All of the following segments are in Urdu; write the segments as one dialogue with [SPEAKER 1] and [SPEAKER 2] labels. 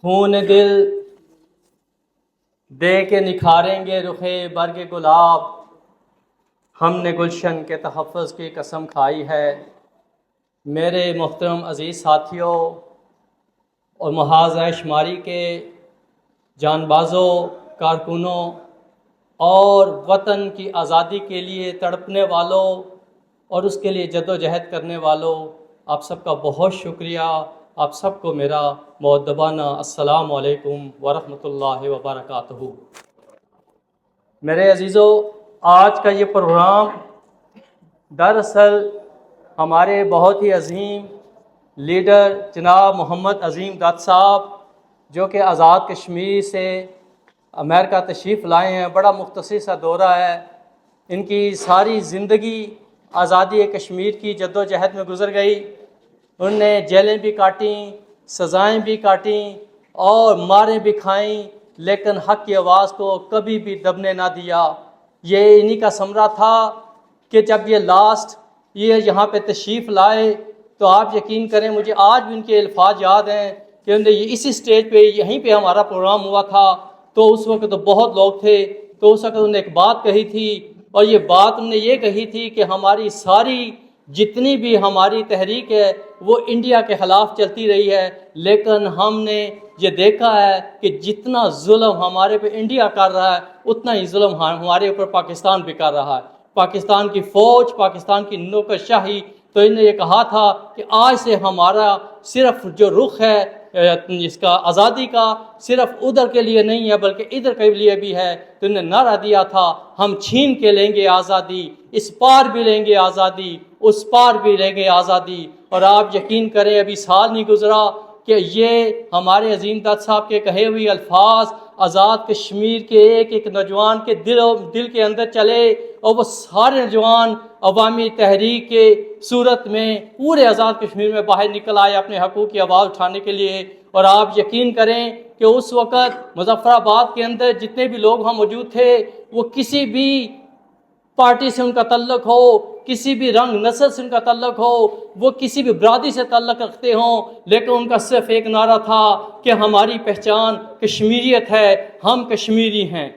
[SPEAKER 1] خون دل دے کے نکھاریں گے رخے برگ گلاب، ہم نے گلشن کے تحفظ کی قسم کھائی ہے۔ میرے محترم عزیز ساتھیوں اور محاذ شماری کے جان بازوں، کارکنوں اور وطن کی آزادی کے لیے تڑپنے والوں اور اس کے لیے جد و جہد کرنے والوں، آپ سب کا بہت شکریہ۔ آپ سب کو میرا مؤدبانہ السلام علیکم ورحمۃ اللہ وبرکاتہ۔ میرے عزیزوں، آج کا یہ پروگرام دراصل ہمارے بہت ہی عظیم لیڈر جناب محمد عظیم دت صاحب، جو کہ آزاد کشمیر سے امریکہ تشریف لائے ہیں، بڑا مختصر سا دورہ ہے۔ ان کی ساری زندگی آزادی کشمیر کی جد و جہد میں گزر گئی۔ انہوں نے جیلیں بھی کاٹیں، سزائیں بھی کاٹیں اور ماریں بھی کھائیں، لیکن حق کی آواز کو کبھی بھی دبنے نہ دیا۔ یہ انہی کا ثمرہ تھا کہ جب یہ یہاں پہ تشریف لائے تو آپ یقین کریں، مجھے آج بھی ان کے الفاظ یاد ہیں کہ انہوں نے اسی سٹیج پہ یہیں پہ ہمارا پروگرام ہوا تھا، تو اس وقت تو بہت لوگ تھے، تو اس وقت انہوں نے ایک بات کہی تھی، اور یہ بات انہوں نے یہ کہی تھی کہ ہماری ساری جتنی بھی ہماری تحریک ہے وہ انڈیا کے خلاف چلتی رہی ہے، لیکن ہم نے یہ دیکھا ہے کہ جتنا ظلم ہمارے پہ انڈیا کر رہا ہے اتنا ہی ظلم ہمارے اوپر پاکستان بھی کر رہا ہے۔ پاکستان کی فوج، پاکستان کی نوکرشاہی، تو انہوں نے یہ کہا تھا کہ آج سے ہمارا صرف جو رخ ہے اس کا آزادی کا، صرف ادھر کے لیے نہیں ہے بلکہ ادھر کے لیے بھی ہے۔ تو انہوں نے نعرہ دیا تھا، ہم چھین کے لیں گے آزادی، اس پار بھی لیں گے آزادی، اس پار بھی لیں گے آزادی۔ اور آپ یقین کریں ابھی سال نہیں گزرا کہ یہ ہمارے عظیم دت صاحب کے کہے ہوئے الفاظ آزاد کشمیر کے ایک ایک نوجوان کے دل کے اندر چلے، اور وہ سارے نوجوان عوامی تحریک کے صورت میں پورے آزاد کشمیر میں باہر نکل آئے اپنے حقوق کی آواز اٹھانے کے لیے۔ اور آپ یقین کریں کہ اس وقت مظفر آباد کے اندر جتنے بھی لوگ وہاں موجود تھے، وہ کسی بھی پارٹی سے ان کا تعلق ہو، کسی بھی رنگ نسل سے ان کا تعلق ہو، وہ کسی بھی برادری سے تعلق رکھتے ہوں، لیکن ان کا صرف ایک نعرہ تھا کہ ہماری پہچان کشمیریت ہے، ہم کشمیری ہیں۔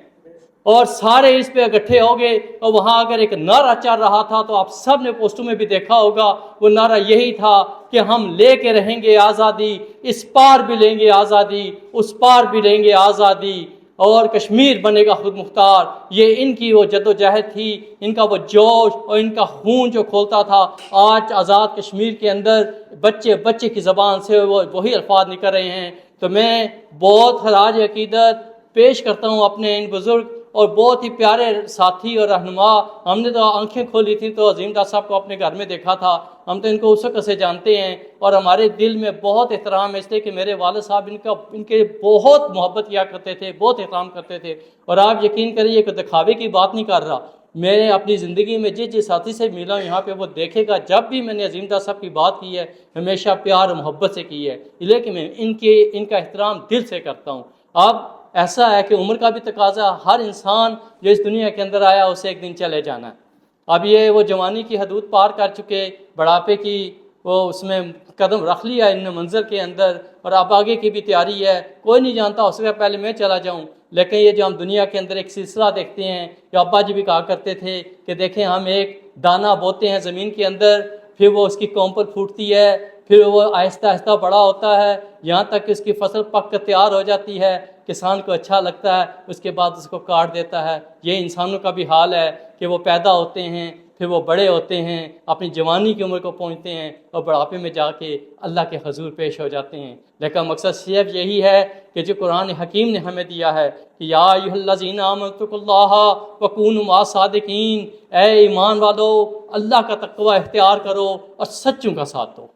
[SPEAKER 1] اور سارے اس پہ اکٹھے ہو گئے، اور وہاں اگر ایک نعرہ چل رہا تھا تو آپ سب نے پوسٹوں میں بھی دیکھا ہوگا، وہ نعرہ یہی تھا کہ ہم لے کے رہیں گے آزادی، اس پار بھی لیں گے آزادی، اس پار بھی لیں گے آزادی، اور کشمیر بنے گا خود مختار۔ یہ ان کی وہ جد و جہد تھی، ان کا وہ جوش اور ان کا خون جو کھولتا تھا۔ آج آزاد کشمیر کے اندر بچے کی زبان سے وہی الفاظ نکل رہے ہیں۔ تو میں بہت خراج عقیدت پیش کرتا ہوں اپنے ان بزرگ اور بہت ہی پیارے ساتھی اور رہنما۔ ہم نے تو آنکھیں کھولی تھیں تو عظیم دت صاحب کو اپنے گھر میں دیکھا تھا، ہم تو ان کو اس وقت سے جانتے ہیں، اور ہمارے دل میں بہت احترام ہے، اس لیے کہ میرے والد صاحب ان کے بہت محبت کیا کرتے تھے، بہت احترام کرتے تھے۔ اور آپ یقین کریے کہ دکھاوے کی بات نہیں کر رہا، میں نے اپنی زندگی میں جس ساتھی سے ملا ہوں یہاں پہ وہ دیکھے گا، جب بھی میں نے عظیم دت صاحب کی بات کی ہے ہمیشہ پیار اور محبت سے کی ہے، لیکن میں ان کا احترام دل سے کرتا ہوں۔ اب ایسا ہے کہ عمر کا بھی تقاضا، ہر انسان جو اس دنیا کے اندر آیا اسے ایک دن چلے جانا ہے۔ اب یہ وہ جوانی کی حدود پار کر چکے، بڑھاپے کی وہ اس میں قدم رکھ لیا ان منظر کے اندر، اور اب آگے کی بھی تیاری ہے۔ کوئی نہیں جانتا، اس سے پہلے میں چلا جاؤں، لیکن یہ جو ہم دنیا کے اندر ایک سلسلہ دیکھتے ہیں، جو ابا جی بھی کہا کرتے تھے کہ دیکھیں ہم ایک دانہ بوتے ہیں زمین کے اندر، پھر وہ اس کی کونپل پھوٹتی ہے، پھر وہ آہستہ آہستہ بڑا ہوتا ہے، یہاں تک کہ اس کی فصل پک کر تیار ہو جاتی ہے، کسان کو اچھا لگتا ہے، اس کے بعد اس کو کاٹ دیتا ہے۔ یہ انسانوں کا بھی حال ہے کہ وہ پیدا ہوتے ہیں، پھر وہ بڑے ہوتے ہیں، اپنی جوانی کی عمر کو پہنچتے ہیں، اور بڑھاپے میں جا کے اللہ کے حضور پیش ہو جاتے ہیں۔ لیکن مقصد صرف یہی ہے کہ جو قرآن حکیم نے ہمیں دیا ہے کہ یا ایھا الذین آمنوا اتقوا اللہ وکونوا مع الصادقین، اے ایمان والو اللہ کا تقوی اختیار کرو اور سچوں کا ساتھ دو۔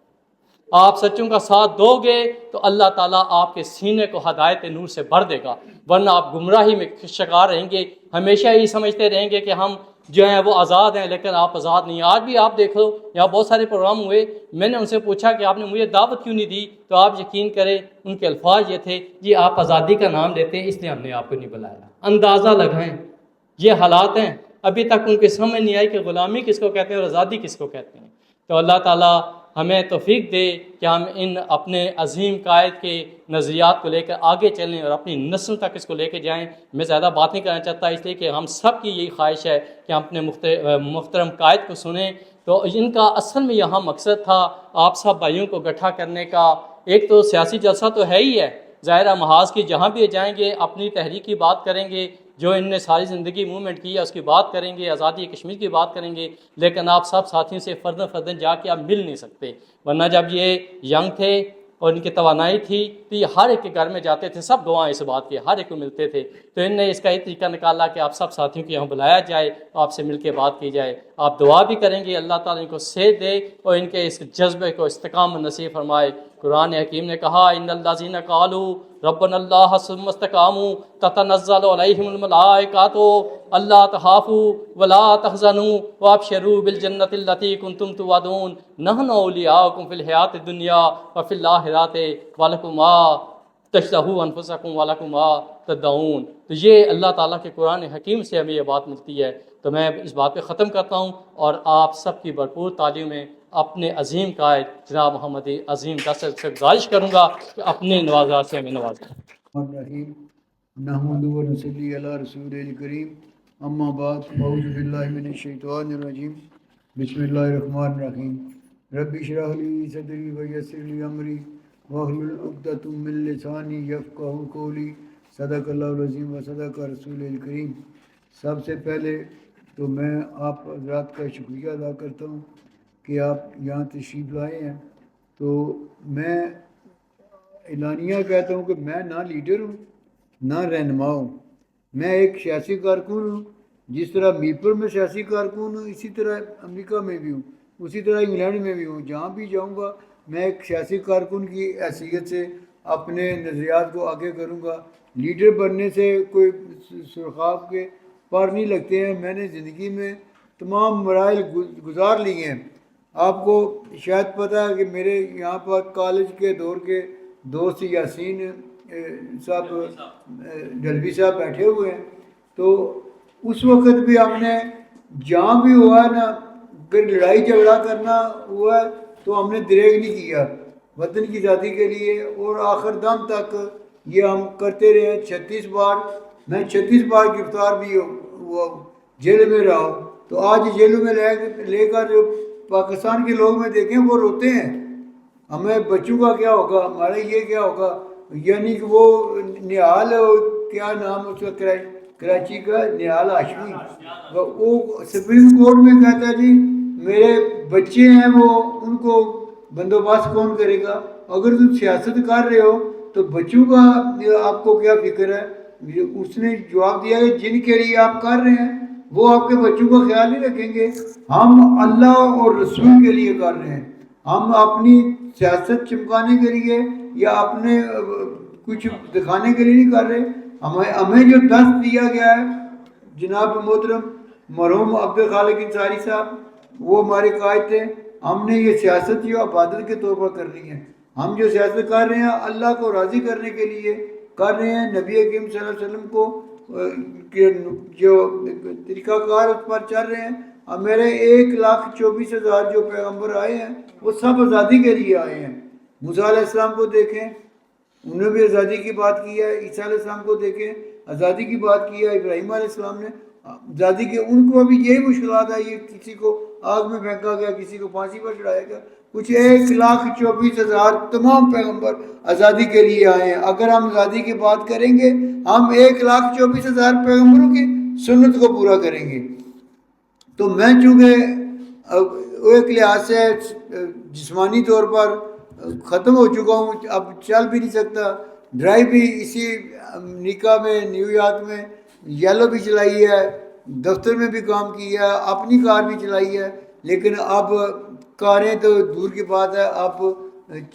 [SPEAKER 1] آپ سچوں کا ساتھ دو گے تو اللہ تعالیٰ آپ کے سینے کو ہدایت نور سے بھر دے گا، ورنہ آپ گمراہی میں شکار رہیں گے، ہمیشہ یہی سمجھتے رہیں گے کہ ہم جو ہیں وہ آزاد ہیں، لیکن آپ آزاد نہیں ہیں۔ آج بھی آپ دیکھ لو، یہاں بہت سارے پروگرام ہوئے، میں نے ان سے پوچھا کہ آپ نے مجھے دعوت کیوں نہیں دی، تو آپ یقین کریں ان کے الفاظ یہ تھے، جی آپ آزادی کا نام لیتے ہیں اس لیے ہم نے آپ کو نہیں بلایا۔ اندازہ لگائیں، یہ حالات ہیں، ابھی تک ان کی سمجھ نہیں آئی کہ غلامی کس کو کہتے ہیں اور آزادی کس کو کہتے ہیں۔ تو اللہ تعالیٰ ہمیں توفیق دے کہ ہم ان اپنے عظیم قائد کے نظریات کو لے کر آگے چلیں اور اپنی نسل تک اس کو لے کے جائیں۔ میں زیادہ بات نہیں کرنا چاہتا، اس لیے کہ ہم سب کی یہی خواہش ہے کہ ہم اپنے محترم قائد کو سنیں۔ تو ان کا اصل میں یہاں مقصد تھا آپ سب بھائیوں کو اکٹھا کرنے کا۔ ایک تو سیاسی جلسہ تو ہے ہی ہے، ظاہرہ محاذ کی جہاں بھی جائیں گے اپنی تحریک کی بات کریں گے، جو ان نے ساری زندگی موومنٹ کی ہے اس کی بات کریں گے، آزادی کشمیر کی بات کریں گے، لیکن آپ سب ساتھیوں سے فردن فردن جا کے آپ مل نہیں سکتے۔ ورنہ جب یہ ینگ تھے اور ان کی توانائی تھی تو یہ ہر ایک کے گھر میں جاتے تھے، سب گواہ اس بات کے، ہر ایک کو ملتے تھے۔ تو ان نے اس کا ایک طریقہ نکالا کہ آپ سب ساتھیوں کو یہاں بلایا جائے، آپ سے مل کے بات کی جائے، آپ دعا بھی کریں گے، اللہ تعالیٰ ان کو صحت دے اور ان کے اس جذبے کو استقامت نصیب فرمائے۔ قرآن حکیم نے کہا ان الذین قالوا ربنا اللہ ثم استقاموا تتنزل علیہم الملائکۃ الا تخافوا ولا تحزنوا وابشروا بالجنۃ التي کنتم توعدون نحن اولیاؤکم فی الحیاۃ الدنیا وفی الآخرۃ ولکم ما تشتہوا انفسکم ولکم ما تدعون۔ تو یہ اللہ تعالیٰ کے قرآن حکیم سے ہمیں یہ بات ملتی ہے۔ تو میں اس بات پہ ختم کرتا ہوں اور آپ سب کی بھرپور تعلیم میں اپنے عظیم قائد جناب محمد عظیم دستر سے گزارش کروں گا کہ اپنے نوازات سے ہمیں نوازیں۔
[SPEAKER 2] الرحیم نحمد و نصلی علی رسول الکریم اما بعد اعوذ باللہ من الشیطان الرجیم بسم اللہ الرحمن الرحیم رب اشرح لی صدری ویسر لی امری واحلل عقدۃ من لسانی یفقہوا قولی صدق اللہ العظیم و صدق رسول الکریم۔ سب سے پہلے تو میں آپ حضرات کا شکریہ ادا کرتا ہوں کہ آپ یہاں تشریف لائے ہیں۔ تو میں اعلانیہ کہتا ہوں کہ میں نہ لیڈر ہوں نہ رہنما ہوں، میں ایک سیاسی کارکن ہوں۔ جس طرح میرپور میں سیاسی کارکن ہوں اسی طرح امریکہ میں بھی ہوں، اسی طرح انگلینڈ میں بھی ہوں۔ جہاں بھی جاؤں گا میں ایک سیاسی کارکن کی حیثیت سے اپنے نظریات کو آگے کروں گا۔ لیڈر بننے سے کوئی سرخاب کے پار نہیں لگتے ہیں۔ میں نے زندگی میں تمام مراحل گزار لیے ہیں۔ آپ کو شاید پتہ ہے کہ میرے یہاں پر کالج کے دور کے دوست یاسین صاحب ڈلوی صاحب بیٹھے ہوئے ہیں۔ تو اس وقت بھی ہم نے جہاں بھی ہوا ہے نا، اگر لڑائی جھگڑا کرنا ہوا ہے تو ہم نے دریغ نہیں کیا وطن کی آزادی کے لیے، اور آخر دم تک یہ ہم کرتے رہے۔ 36 بار میں 36 بار گرفتار بھی ہوا، جیل میں رہا ہوں۔ تو آج جیلوں میں لے کر جو پاکستان کے لوگ میں دیکھیں وہ روتے ہیں، ہمیں بچوں کا کیا ہوگا، ہمارا یہ کیا ہوگا۔ یعنی کہ وہ نہال کیا نام اس کا کراچی کا نہال ہاشمی، وہ سپریم کورٹ میں کہتا ہے جی میرے بچے ہیں وہ ان کو بندوبست کون کرے گا۔ اگر تم سیاست کر رہے ہو تو بچوں کا آپ کو کیا فکر ہے۔ اس نے جواب دیا کہ جن کے لیے آپ کر رہے ہیں وہ آپ کے بچوں کا خیال نہیں رکھیں گے، ہم اللہ اور رسول کے لیے کر رہے ہیں، ہم اپنی سیاست چمکانے کے لیے یا اپنے کچھ دکھانے کے لیے نہیں کر رہے۔ ہمیں جو دست دیا گیا ہے جناب محترم مرحوم عبدالخالق انصاری صاحب وہ ہمارے قائد تھے، ہم نے یہ سیاست جو عبادت کے طور پر کرنی ہے۔ ہم جو سیاست کر رہے ہیں اللہ کو راضی کرنے کے لیے کر رہے ہیں، نبی کریم صلی اللہ علیہ وسلم کو جو طریقہ کار اس پر چل رہے ہیں۔ اب میرے 1,24,000 جو پیغمبر آئے ہیں وہ سب آزادی کے لیے آئے ہیں۔ موسیٰ علیہ السلام کو دیکھیں، انہوں نے بھی آزادی کی بات کی ہے۔ عیسیٰ علیہ السلام کو دیکھیں، آزادی کی بات کی ہے۔ ابراہیم علیہ السلام نے آزادی کی، ان کو ابھی یہی مشکلات ہے، یہ کسی کو آگ میں پھینکا گیا، کسی کو پھانسی پر چڑھایا گیا۔ کچھ 1,24,000 تمام پیغمبر آزادی کے لیے آئے ہیں۔ اگر ہم آزادی کی بات کریں گے ہم 1,24,000 پیغمبروں کی سنت کو پورا کریں گے۔ تو میں چونکہ ایک لحاظ سے جسمانی طور پر ختم ہو چکا ہوں، اب چل بھی نہیں سکتا، ڈرائیو بھی اسی امریکہ میں نیو یارک میں یلو بھی چلائی ہے، دفتر میں بھی کام کیا ہے، اپنی کار بھی چلائی ہے، لیکن اب کاریں تو دور کی بات ہے، اب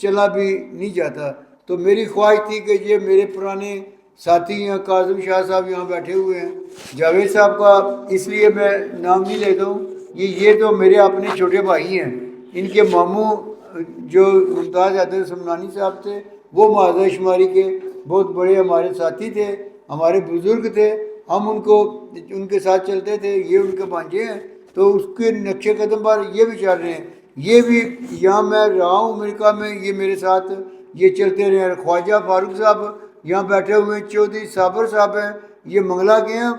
[SPEAKER 2] چلا بھی نہیں جاتا۔ تو میری خواہش تھی کہ یہ میرے پرانے ساتھی ہیں، کاظم شاہ صاحب یہاں بیٹھے ہوئے ہیں، جاوید صاحب کا اس لیے میں نام نہیں لیتا ہوں، یہ تو میرے اپنے چھوٹے بھائی ہیں۔ ان کے ماموں جو ممتاز حیدر سمنانی صاحب تھے وہ معاہدہ شماری کے بہت بڑے ہمارے ساتھی تھے، ہمارے بزرگ تھے، ہم ان کے ساتھ چلتے تھے، یہ ان کے بھانجے ہیں۔ تو اس کے نقش قدم پر یہ بھی چل رہے ہیں۔ یہ بھی یہاں میں رہا ہوں امریکہ میں، یہ میرے ساتھ یہ چلتے رہے ہیں۔ خواجہ فاروق صاحب یہاں بیٹھے ہوئے ہیں، چودھری صابر صاحب ہیں، یہ منگلا کے ہیں،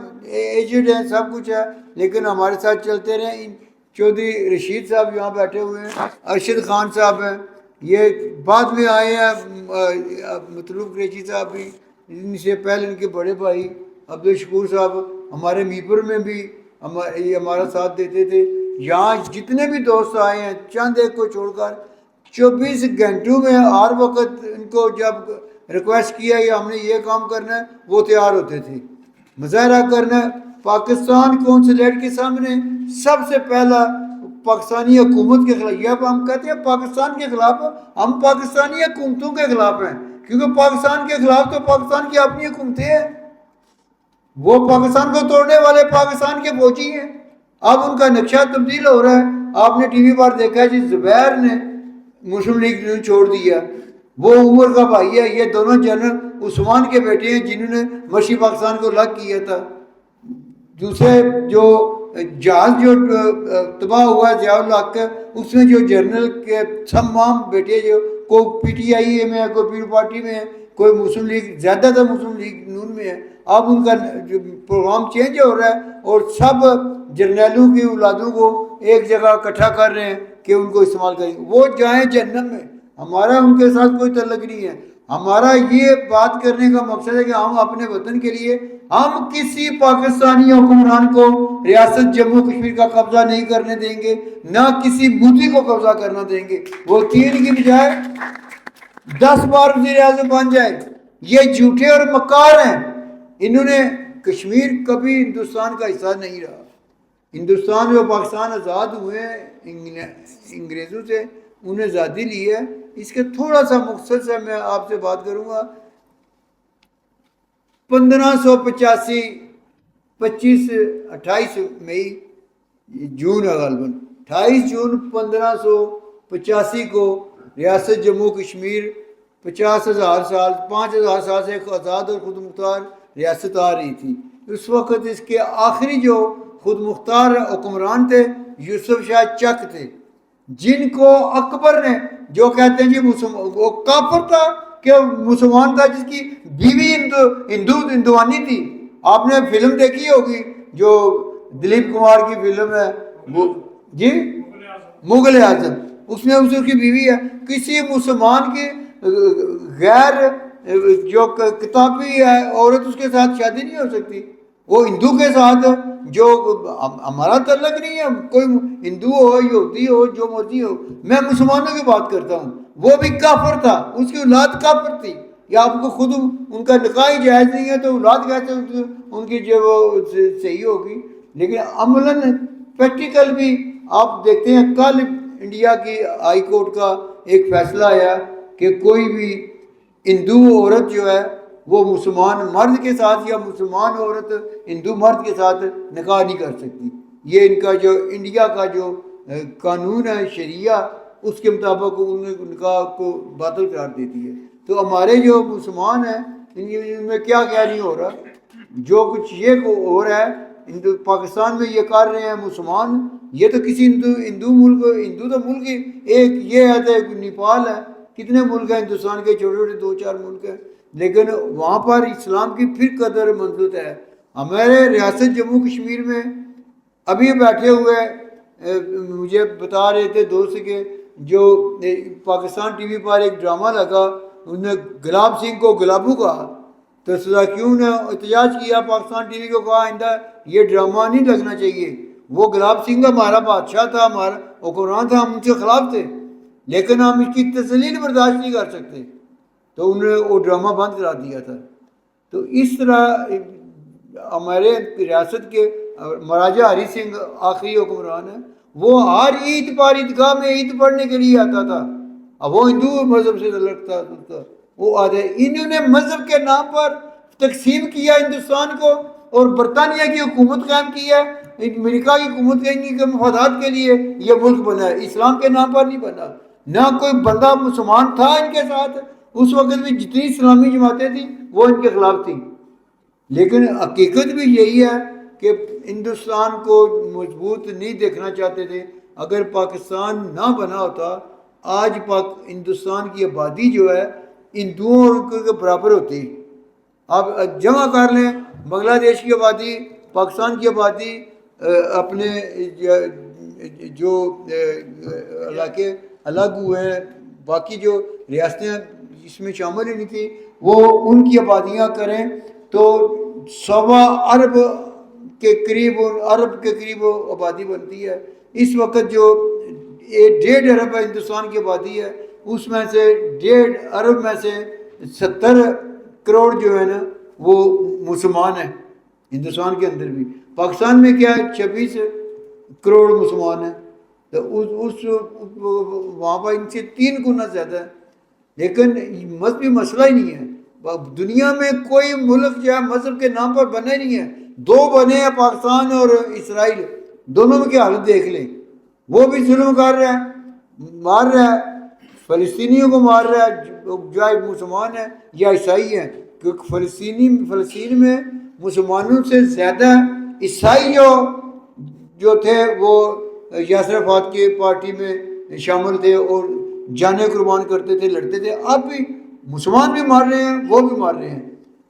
[SPEAKER 2] ایجڈ ہیں، سب کچھ ہے، لیکن ہمارے ساتھ چلتے رہے ہیں۔ چودھری رشید صاحب یہاں بیٹھے ہوئے ہیں، ارشد خان صاحب ہیں، یہ بعد میں آئے ہیں، مطلوب قریشی صاحب بھی، ان سے پہلے ان کے بڑے بھائی عبدالشکور صاحب ہمارے میپر میں بھی یہ ہمارا ساتھ دیتے تھے۔ یہاں جتنے بھی دوست آئے ہیں چند ایک کو چھوڑ کر 24 گھنٹوں میں ہر وقت ان کو جب ریکویسٹ کیا کہ ہم نے یہ کام کرنا ہے وہ تیار ہوتے تھے۔ مظاہرہ کرنا پاکستان قونصلیٹ کے سامنے سب سے پہلا پاکستانی حکومت کے خلاف، یہ ہم کہتے ہیں پاکستان کے خلاف، ہم پاکستانی حکومتوں کے خلاف ہیں، کیونکہ پاکستان کے خلاف تو پاکستان کی اپنی حکومتیں ہیں، وہ پاکستان کو توڑنے والے پاکستان کے فوجی ہیں۔ اب ان کا نقشہ تبدیل ہو رہا ہے، آپ نے ٹی وی پر دیکھا ہے جی زبیر نے مسلم لیگ نے چھوڑ دیا، وہ عمر کا بھائی ہے، یہ دونوں جنرل عثمان کے بیٹے ہیں جنہوں نے مشرقی پاکستان کو الگ کیا تھا۔ دوسرے جو جہاز جو تباہ ہوا ہے ضیاء الحق کا، اس میں جو جنرل کے تمام بیٹے جو کوئی پی ٹی آئی میں ہے، کوئی پیپل پارٹی میں ہے، کوئی مسلم لیگ، زیادہ تر مسلم لیگ نون میں ہے۔ اب ان کا پروگرام چینج ہو رہا ہے اور سب جرنیلوں کی اولادوں کو ایک جگہ اکٹھا کر رہے ہیں کہ ان کو استعمال کریں، وہ جائیں جہنم میں، ہمارا ان کے ساتھ کوئی تعلق نہیں ہے۔ ہمارا یہ بات کرنے کا مقصد ہے کہ ہم اپنے وطن کے لیے ہم کسی پاکستانی حکمران کو ریاست جموں کشمیر کا قبضہ نہیں کرنے دیں گے، نہ کسی مودی کو قبضہ کرنا دیں گے۔ وہ 3 کی بجائے 10 بار وزیر اعظم بن جائے، یہ جھوٹے اور مکار ہیں۔ انہوں نے کشمیر کبھی ہندوستان کا حصہ نہیں رہا، ہندوستان و پاکستان آزاد ہوئے ہیں انگریزوں سے، انہیں آزادی لی ہے۔ اس کے تھوڑا سا مختصر سے میں آپ سے بات کروں گا۔ 1585 28 مئی جون ہے غالباً، 28 جون 1585 کو ریاست جموں کشمیر 50,000 سال 5,000 سال سے ایک آزاد اور خود مختار ریاست آ رہی تھی۔ اس وقت اس کے آخری جو خود مختار حکمران تھے یوسف شاہ چک تھے، جن کو اکبر نے، جو کہتے ہیں جی وہ کافر تھا کہ مسلمان تھا جس کی بیوی ہندوانی تھی۔ آپ نے فلم دیکھی ہوگی جو دلیپ کمار کی فلم ہے وہ جی مغل اعظم، اس میں اس کی بیوی ہے۔ کسی مسلمان کی غیر جو کتابی ہے عورت اس کے ساتھ شادی نہیں ہو سکتی، وہ ہندو کے ساتھ جو ہمارا تعلق نہیں ہے، کوئی ہندو ہو یہودی ہو جو مرضی ہو۔ میں مسلمانوں کی بات کرتا ہوں، وہ بھی کافر تھا، اس کی اولاد کافر تھی، یا آپ کو خود ان کا نکاح ہی جائز نہیں ہے تو اولاد کیسے ان کی جو وہ صحیح ہوگی۔ لیکن عملاً پریکٹیکل بھی آپ دیکھتے ہیں، کل انڈیا کی ہائی کورٹ کا ایک فیصلہ آیا کہ کوئی بھی ہندو عورت جو ہے وہ مسلمان مرد کے ساتھ یا مسلمان عورت ہندو مرد کے ساتھ نکاح نہیں کر سکتی۔ یہ ان کا جو انڈیا کا جو قانون ہے شریعہ، اس کے مطابق ان نکاح کو باطل قرار دیتی ہے۔ تو ہمارے جو مسلمان ہیں ان میں کیا نہیں ہو رہا، جو کچھ یہ ہو رہا ہے پاکستان میں یہ کر رہے ہیں مسلمان، یہ تو کسی ہندو ملک، ہندو تو ملک ایک یہ ہے، نیپال ہے، کتنے ملک ہیں ہندوستان کے چھوٹے چھوٹے 2-4 ملک ہیں، لیکن وہاں پر اسلام کی پھر قدر منزلت ہے۔ ہمارے ریاست جموں کشمیر میں ابھی بیٹھے ہوئے مجھے بتا رہے تھے دوست کہ جو پاکستان ٹی وی پر ایک ڈرامہ لگا، انہوں نے گلاب سنگھ کو گلابو کہا، تو صداقیوں نے احتجاج کیا، پاکستان ٹی وی کو کہا آئندہ یہ ڈرامہ نہیں لگنا چاہیے۔ وہ گلاب سنگھ ہمارا بادشاہ تھا، ہمارا حکمران تھا، ہم ان کے خلاف تھے، لیکن ہم اس کی تسلیل برداشت نہیں کر سکتے، تو انہوں نے وہ ڈرامہ بند کرا دیا تھا۔ تو اس طرح ہمارے ریاست کے مہاراجہ ہری سنگھ آخری حکمران ہیں، وہ ہر عید پر عیدگاہ میں عید پڑھنے کے لیے آتا تھا، اب وہ ہندو مذہب سے تعلق تھا، وہ آتے۔ انہوں نے مذہب کے نام پر تقسیم کیا ہندوستان کو، اور برطانیہ کی حکومت قائم کی ہے، امریکہ کی حکومت کے مفادات کے لیے یہ ملک بنا ہے، اسلام کے نام پر نہیں بنا۔ نہ کوئی بندہ مسلمان تھا ان کے ساتھ، اس وقت بھی جتنی اسلامی جماعتیں تھیں وہ ان کے خلاف تھیں۔ لیکن حقیقت بھی یہی ہے کہ ہندوستان کو مضبوط نہیں دیکھنا چاہتے تھے، اگر پاکستان نہ بنا ہوتا آج ہندوستان کی آبادی جو ہے ہندوؤں کے برابر ہوتی. آپ جمع کر لیں بنگلہ دیش کی آبادی، پاکستان کی آبادی، اپنے جو علاقے الگ ہوئے ہیں، باقی جو ریاستیں اس میں شامل ہی نہیں تھیں، وہ ان کی آبادیاں کریں تو 1.25 ارب کے قریب آبادی بنتی ہے. اس وقت جو 1.5 ارب ہندوستان کی آبادی ہے، اس میں سے 1.5 ارب میں سے 70 کروڑ جو ہے نا وہ مسلمان ہیں ہندوستان کے اندر بھی. پاکستان میں کیا ہے 26 کروڑ مسلمان ہیں، تو وہاں پر ان سے 3 گنا زیادہ ہے. لیکن مذہبی مسئلہ ہی نہیں ہے. دنیا میں کوئی ملک جو ہے مذہب کے نام پر بنے نہیں ہے. 2 بنے ہیں پاکستان اور اسرائیل، دونوں میں کی حالت دیکھ لیں. وہ بھی ظلم کر رہا ہے، مار رہا ہے، فلسطینیوں کو مار رہا ہے جو مسلمان ہیں یا عیسائی ہیں. کیونکہ فلسطین میں مسلمانوں سے زیادہ عیسائی جو تھے وہ یاسر عرفات کی پارٹی میں شامل تھے اور جانیں قربان کرتے تھے، لڑتے تھے. اب بھی مسلمان بھی مار رہے ہیں، وہ بھی مار رہے ہیں.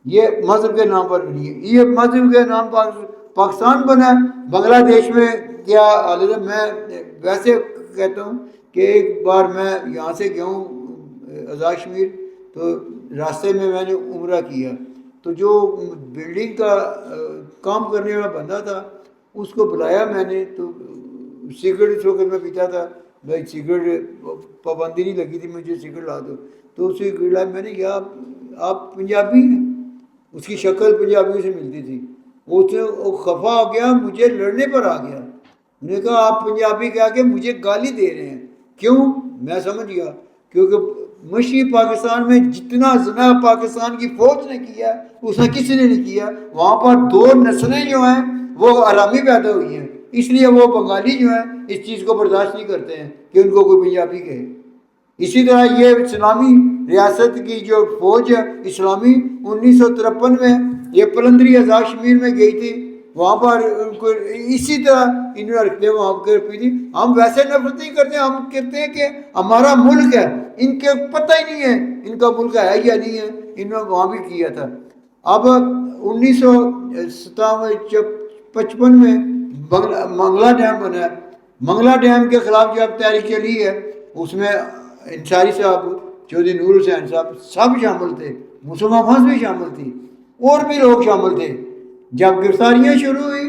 [SPEAKER 2] یہ مذہب کے نام پر نہیں ہے. یہ مذہب کے نام پر پاکستان بنا ہے. بنگلہ دیش میں کیا حالت ہے؟ میں ویسے کہتا ہوں کہ ایک بار میں یہاں سے گیا ہوں آزاد کشمیر، تو راستے میں نے عمرہ کیا، تو جو بلڈنگ کا کام کرنے والا بندہ تھا اس کو بلایا میں نے. تو سگریٹ اس وقت میں پیتا تھا، بھائی سگریٹ پابندی نہیں لگی تھی مجھے سگریٹ لا دو. تو اسے گرلا میں نے کہا آپ پنجابی ہیں؟ اس کی شکل پنجابیوں سے ملتی تھی. وہ خفا ہو گیا، مجھے لڑنے پر آ گیا. میں نے کہا آپ پنجابی کہہ کے مجھے گالی دے رہے ہیں کیوں؟ میں سمجھ گیا کیونکہ مشرقی پاکستان میں جتنا زنا پاکستان کی فوج نے کیا اس نے کسی نے نہیں کیا. وہاں پر 2 نسلیں جو ہیں وہ آرامی پیدا ہوئی ہیں، اس لیے وہ بنگالی جو ہیں اس چیز کو برداشت نہیں کرتے ہیں کہ ان کو کوئی پنجابی کہے. اسی طرح یہ اسلامی ریاست کی جو فوج ہے اسلامی 1953 میں یہ پلندری آزاد کشمیر میں گئی تھی، وہاں پر ان کو اسی طرح انہوں نے رکھتے وہاں پر پی تھی. ہم ویسے نفرت نہیں کرتے، ہم کہتے ہیں کہ ہمارا ملک ہے. ان کے پتہ ہی نہیں ہے ان کا ملک ہے یا نہیں ہے. انہوں نے وہاں بھی کیا تھا. اب 1955 میں منگلہ ڈیم بنا ہے. منگلہ ڈیم کے خلاف جو اب تحریک چلی ہے اس میں انصاری صاحب، چودھری نور حسین صاحب سب شامل تھے، مسلمان فنس بھی شامل تھی اور بھی لوگ شامل تھے. جب گرفتاریاں شروع ہوئی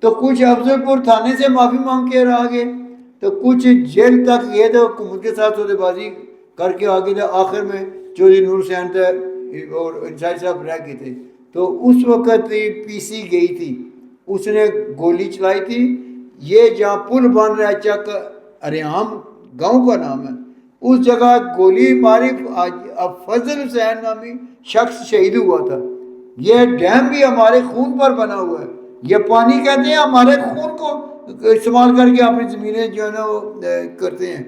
[SPEAKER 2] تو کچھ افضل پور تھانے سے معافی مانگ کے آ گئے، تو کچھ جیل تک گئے تھے حکومت کے ساتھ سودے بازی کر کے آگے تھے. آخر میں چودھری نور حسین تھے اور انصاری صاحب رہ گئے تھے. تو اس وقت پی سی گئی تھی، اس نے گولی چلائی تھی. یہ جہاں پل بن رہا ہے چک اریام گاؤں کا نام ہے، اس جگہ گولی ماری فضل حسین نامی شخص شہید ہوا تھا. یہ ڈیم بھی ہمارے خون پر بنا ہوا ہے. یہ پانی کہتے ہیں ہمارے خون کو استعمال کر کے اپنی زمینیں جو ہے نا وہ کرتے ہیں.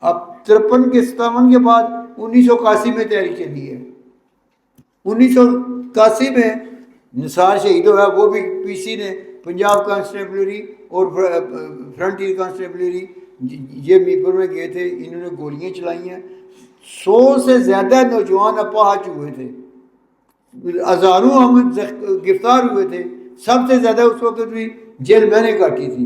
[SPEAKER 2] اب 53 کے 57 کے بعد 1981 میں تحریک چلی ہے. 1981 میں نثار شہید ہوا، وہ بھی پی سی نے پنجاب کانسٹیبلری اور فرنٹیئر کانسٹیبلری یہ میپر میں گئے تھے. انہوں نے گولیاں چلائی ہیں. 100 سے زیادہ نوجوان اپاہج ہوئے تھے، ہزاروں ہم گرفتار ہوئے تھے. سب سے زیادہ اس وقت بھی جیل میں نے کاٹی تھی.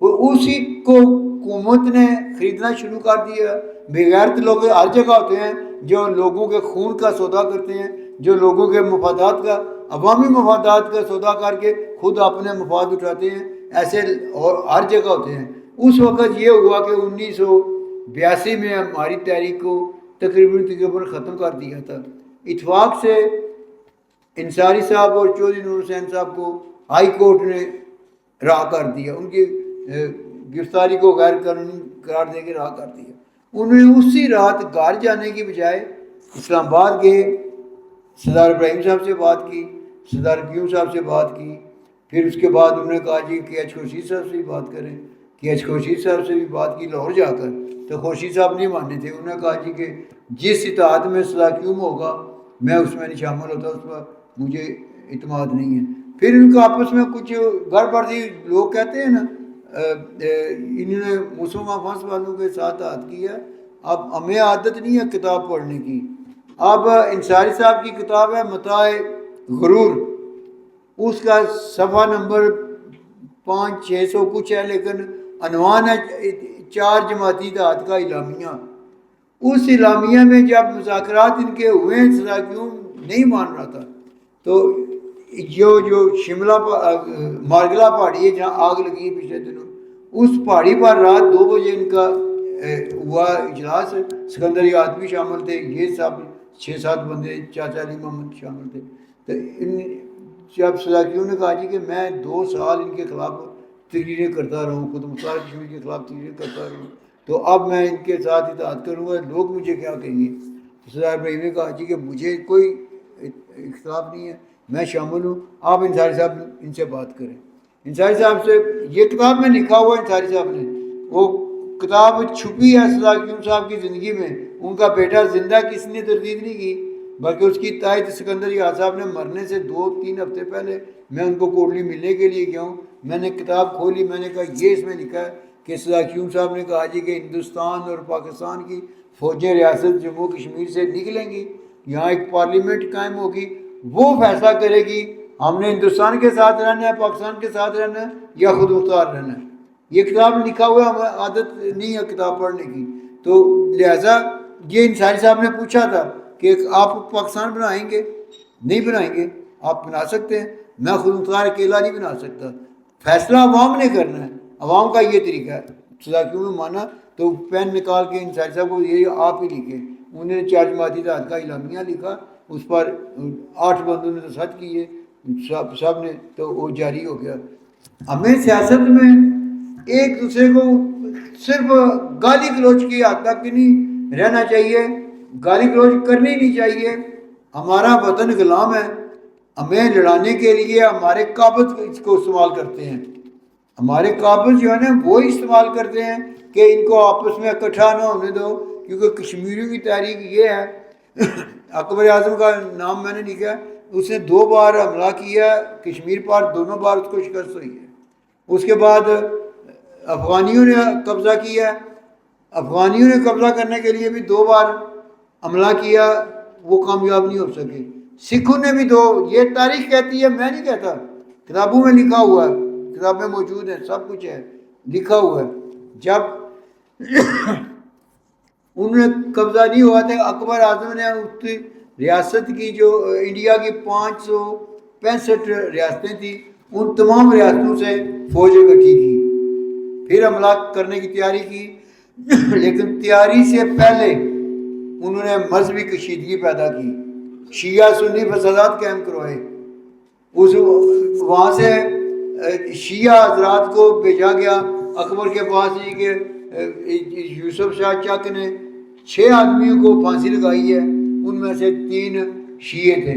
[SPEAKER 2] اسی کو حکومت نے خریدنا شروع کر دیا. بغیرت لوگ ہر جگہ ہوتے ہیں جو لوگوں کے خون کا سودا کرتے ہیں، جو لوگوں کے مفادات کا، عوامی مفادات کا سودا کر کے خود اپنے مفاد اٹھاتے ہیں. ایسے اور ہر جگہ ہوتے ہیں. اس وقت یہ ہوا کہ 1982 میں ہماری تحریک کو تقریباً ختم کر دیا تھا. اتفاق سے انصاری صاحب اور چودھری نور حسین صاحب کو ہائی کورٹ نے رہا کر دیا، ان کی گرفتاری کو غیر قانونی قرار دے کے رہا کر دیا. انہوں نے اسی رات گھر جانے کی بجائے اسلام آباد گئے، سردار ابراہیم صاحب سے بات کی، سردار کیوں صاحب سے بات کی. پھر اس کے بعد انہوں نے کہا جی کے ایچ خورشید صاحب سے بھی بات کریں. کے ایچ خورشید صاحب سے بھی بات کی لاہور جا کر، تو خورشید صاحب نہیں ماننے تھے. انہوں نے کہا جی کہ جس اتحاد میں صلاح کیوں ہوگا میں اس میں نہیں شامل ہوتا، اس پر مجھے اعتماد نہیں ہے. پھر ان کا آپس میں کچھ گڑبڑ تھی. لوگ کہتے ہیں نا انہوں نے مسلم افغان والوں کے ساتھ عہد کیا. اب ہمیں عادت نہیں ہے کتاب پڑھنے کی. اب انصاری صاحب کی کتاب ہے متاع غرور، اس کا صفحہ نمبر 500-600 کچھ ہے، لیکن عنوان ہے 4 جماعتی اتحاد کا اعلامیہ. اس اعلامیہ میں جب مذاکرات ان کے ہوئے ہیں، سزا کیوں نہیں مان رہا تھا، تو جو شملہ مارگلا پہاڑی ہے جہاں آگ لگی ہے پچھلے دنوں، اس پہاڑی پر رات 2 بجے ان کا ہوا اجلاس. سکندر یاد بھی شامل تھے، یہ سب 6-7 بندے، چاچا علی محمد شامل تھے. تو جب سلاکیوں نے کہا جی کہ میں 2 سال ان کے خلاف تقریریں کرتا رہوں، خود مختار کشمیر کے خلاف تقریریں کرتا رہوں، تو اب میں ان کے ساتھ اطاعت کروں گا، لوگ مجھے کیا کہیں گے. سردار ابراہیم نے کہا جی کہ مجھے کوئی اختلاف نہیں ہے، میں شامل ہوں، آپ انصاری صاحب ان سے بات کریں. انصاری صاحب سے یہ کتاب میں لکھا ہوا ہے، انصاری صاحب نے وہ کتاب چھپی ہے سلاکیوں صاحب کی زندگی میں. ان کا بیٹا زندہ کسی نے تردید نہیں کی، بلکہ اس کی تائید سکندر یاد صاحب نے مرنے سے 2-3 ہفتے پہلے میں ان کو کوٹلی ملنے کے لیے گیا ہوں. میں نے کتاب کھولی، میں نے کہا یہ اس میں لکھا ہے کہ سلاکیوں صاحب نے کہا جی کہ ہندوستان اور پاکستان کی فوجیں ریاست جموں کشمیر سے نکلیں گی، یہاں ایک پارلیمنٹ قائم ہوگی، وہ فیصلہ کرے گی ہم نے ہندوستان کے ساتھ رہنا ہے، پاکستان کے ساتھ رہنا ہے یا خود مختار رہنا ہے. یہ کتاب لکھا ہوا ہے، ہمیں عادت نہیں ہے کتاب پڑھنے کی. تو لہٰذا یہ انصاری صاحب نے پوچھا تھا کہ آپ پاکستان بنائیں گے؟ نہیں بنائیں گے. آپ بنا سکتے ہیں، میں خود مختار اکیلا نہیں بنا سکتا، فیصلہ عوام نے کرنا ہے، عوام کا یہ طریقہ ہے. سلاکیوں نے مانا تو پین نکال کے انصاری صاحب کو یہ آپ ہی لکھے. انہوں نے 4 جماعتی اتحاد کا اعلامیہ لکھا، اس پر 8 بندوں نے دستخط کیے سب نے، تو وہ جاری ہو گیا. ہمیں سیاست میں ایک دوسرے کو صرف گالی گلوچ کی حد تک نہیں رہنا چاہیے، گالی گلوچ کرنی نہیں چاہیے. ہمارا وطن غلام ہے، ہمیں لڑانے کے لیے ہمارے قابض اس کو استعمال کرتے ہیں. ہمارے قابض جو ہے نا وہ استعمال کرتے ہیں کہ ان کو آپس میں اکٹھا نہ ہونے دو، کیونکہ کشمیریوں کی تحریک یہ ہے. اکبر اعظم کا نام میں نے لکھا ہے، اس نے 2 بار حملہ کیا کشمیر پر، دونوں بار اس کو شکست ہوئی ہے. اس کے بعد افغانیوں نے قبضہ کیا، افغانیوں نے قبضہ کرنے کے لیے بھی 2 بار حملہ کیا، وہ کامیاب نہیں ہو سکے. سکھوں نے بھی 2، یہ تاریخ کہتی ہے، میں نہیں کہتا، کتابوں میں لکھا ہوا ہے، کتابیں موجود ہیں، سب کچھ ہے لکھا ہوا ہے. جب انہوں نے قبضہ نہیں ہوا تھا، اکبر اعظم نے اس ریاست کی جو انڈیا کی 565 ریاستیں تھیں، ان تمام ریاستوں سے فوج اکٹھی کی، پھر حملہ کرنے کی تیاری کی. لیکن تیاری سے پہلے انہوں نے مذہبی کشیدگی پیدا کی، شیعہ سنی فسادات قائم کروائے. وہاں سے شیعہ حضرات کو بھیجا گیا اکبر کے پاس ہی کہ یوسف شاہ چک نے 6 آدمیوں کو پھانسی لگائی ہے، ان میں سے 3 شیعہ تھے.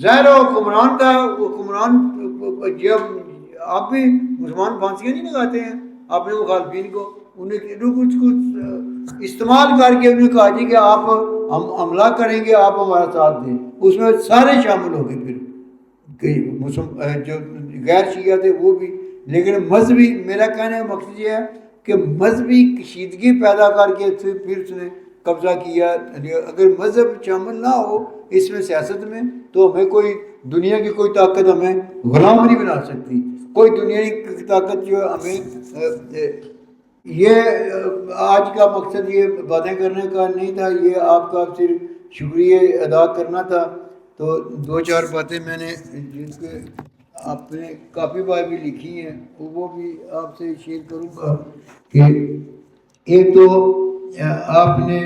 [SPEAKER 2] ظاہر حکمران تھا، حکمران جب آپ بھی مسلمان پھانسیاں نہیں لگاتے ہیں اپنے مخالفین کو، انہیں کچھ استعمال کر کے انہوں نے کہا جی کہ آپ ہم حملہ کریں گے، آپ ہمارا ساتھ دیں. اس میں سارے شامل ہو گئے، پھر جو غیر شیعہ تھے وہ بھی. لیکن مذہبی، میرا کہنے کا مقصد یہ ہے کہ مذہبی کشیدگی پیدا کر کے پھر اس نے قبضہ کیا. اگر مذہب شامل نہ ہو اس میں سیاست میں، تو ہمیں کوئی دنیا کی کوئی طاقت ہمیں غلام نہیں بنا سکتی. کوئی دنیا کی طاقت جو ہمیں یہ آج کا مقصد یہ باتیں کرنے کا نہیں تھا، یہ آپ کا صرف شکریہ ادا کرنا تھا. تو 2-4 باتیں میں نے جن کے آپ نے کافی بار بھی لکھی ہیں وہ بھی آپ سے شیئر کروں گا. کہ ایک تو آپ نے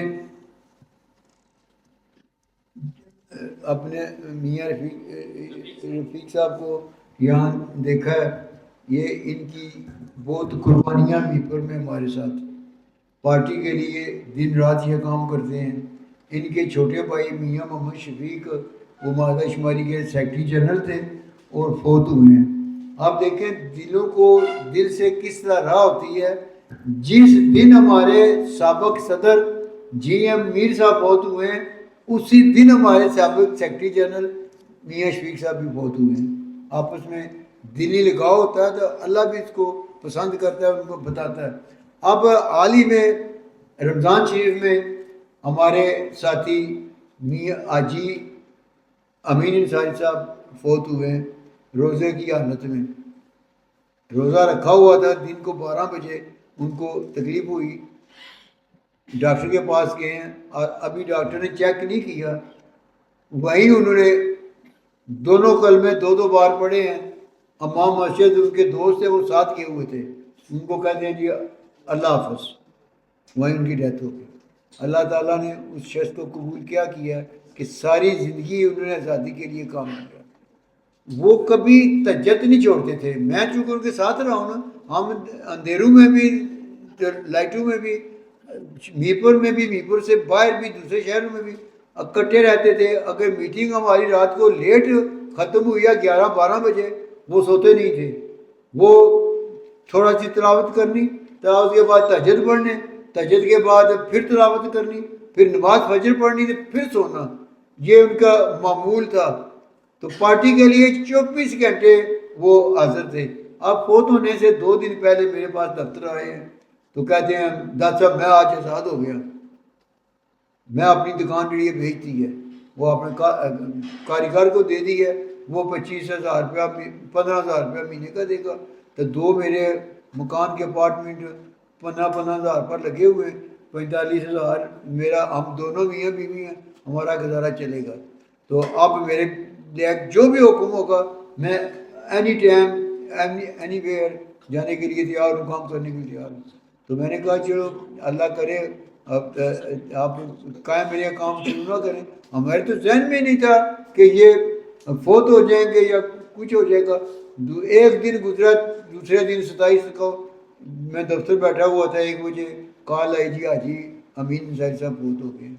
[SPEAKER 2] اپنے میاں رفیق صاحب کو یہاں دیکھا ہے، یہ ان کی بہت قربانیاں میپر میں ہمارے ساتھ پارٹی کے لیے دن رات یہ کام کرتے ہیں. ان کے چھوٹے بھائی میاں محمد شفیق وہ مادہ شماری کے سیکرٹری جنرل تھے اور فوت ہوئے ہیں. آپ دیکھیں دلوں کو دل سے کس طرح راہ ہوتی ہے. جس دن ہمارے سابق صدر جی ایم میر صاحب فوت ہوئے ہیں، اسی دن ہمارے سابق سیکرٹری جنرل میاں شفیق صاحب بھی فوت ہوئے ہیں. آپس میں دلی لگاؤ ہوتا ہے تو اللہ بھی اس کو پسند کرتا ہے ان کو بتاتا ہے۔ اب حال ہی میں رمضان شریف میں ہمارے ساتھی میاں حاجی امین انصاری صاحب فوت ہوئے ہیں روزے کی حالت میں۔ روزہ رکھا ہوا تھا، دن کو 12 بجے ان کو تکلیف ہوئی، ڈاکٹر کے پاس گئے ہیں اور ابھی ڈاکٹر نے چیک نہیں کیا، وہیں انہوں نے دونوں کلمے 2 بار پڑھے ہیں۔ امام مسجد ان کے دوست تھے، وہ ساتھ کیے ہوئے تھے، ان کو کہتے ہیں جی اللہ حافظ، وہیں ان کی ڈیتھ ہو گئی۔ اللہ تعالیٰ نے اس شخص کو قبول کیا کہ ساری زندگی انہوں نے آزادی کے لیے کام کیا۔ وہ کبھی تہجد نہیں چھوڑتے تھے۔ میں چونکہ ان کے ساتھ رہا ہوں نا، ہم اندھیروں میں بھی لائٹوں میں بھی، میپر میں بھی، میپر سے باہر بھی، دوسرے شہروں میں بھی اکٹھے رہتے تھے۔ اگر میٹنگ ہماری رات کو لیٹ ختم ہوئی یا 11-12 بجے، وہ سوتے نہیں تھے، وہ تھوڑا سی تلاوت کرنی، تلاوت کے بعد تہجد پڑھنے، تہجد کے بعد پھر تلاوت کرنی، پھر نماز فجر پڑھنی، پھر سونا، یہ ان کا معمول تھا۔ تو پارٹی کے لیے 24 گھنٹے وہ حاضر تھے۔ اب فوت ہونے سے 2 دن پہلے میرے پاس دفتر آئے ہیں تو کہتے ہیں ڈاکٹر صاحب میں آج آزاد ہو گیا، میں اپنی دکان کے لیے بھیج دی ہے، وہ اپنے کاریگر کو دے دی ہے، وہ 25,000 روپیہ 15,000 روپیہ مہینے کا دے گا، تو 2 میرے مکان کے اپارٹمنٹ 15,000 پر لگے ہوئے، 45,000 میرا، ہم دونوں میاں بیوی ہیں، ہمارا گزارا چلے گا۔ تو اب میرے جو بھی حکم ہوگا میں اینی ٹائم اینی ویئر جانے کے لیے تیار ہوں، کام کرنے کے لیے تیار ہوں۔ تو میں نے کہا چلو اللہ کرے آپ قائم میرے کام شروع نہ کریں۔ ہمارے تو ذہن میں نہیں تھا کہ یہ فوت ہو جائیں گے یا کچھ ہو جائے گا۔ ایک دن گزرا، دوسرے دن 27 کو میں دفتر بیٹھا ہوا تھا، 1 بجے کال آئی جی حاجی امین انصاری صاحب فوت ہو گئے۔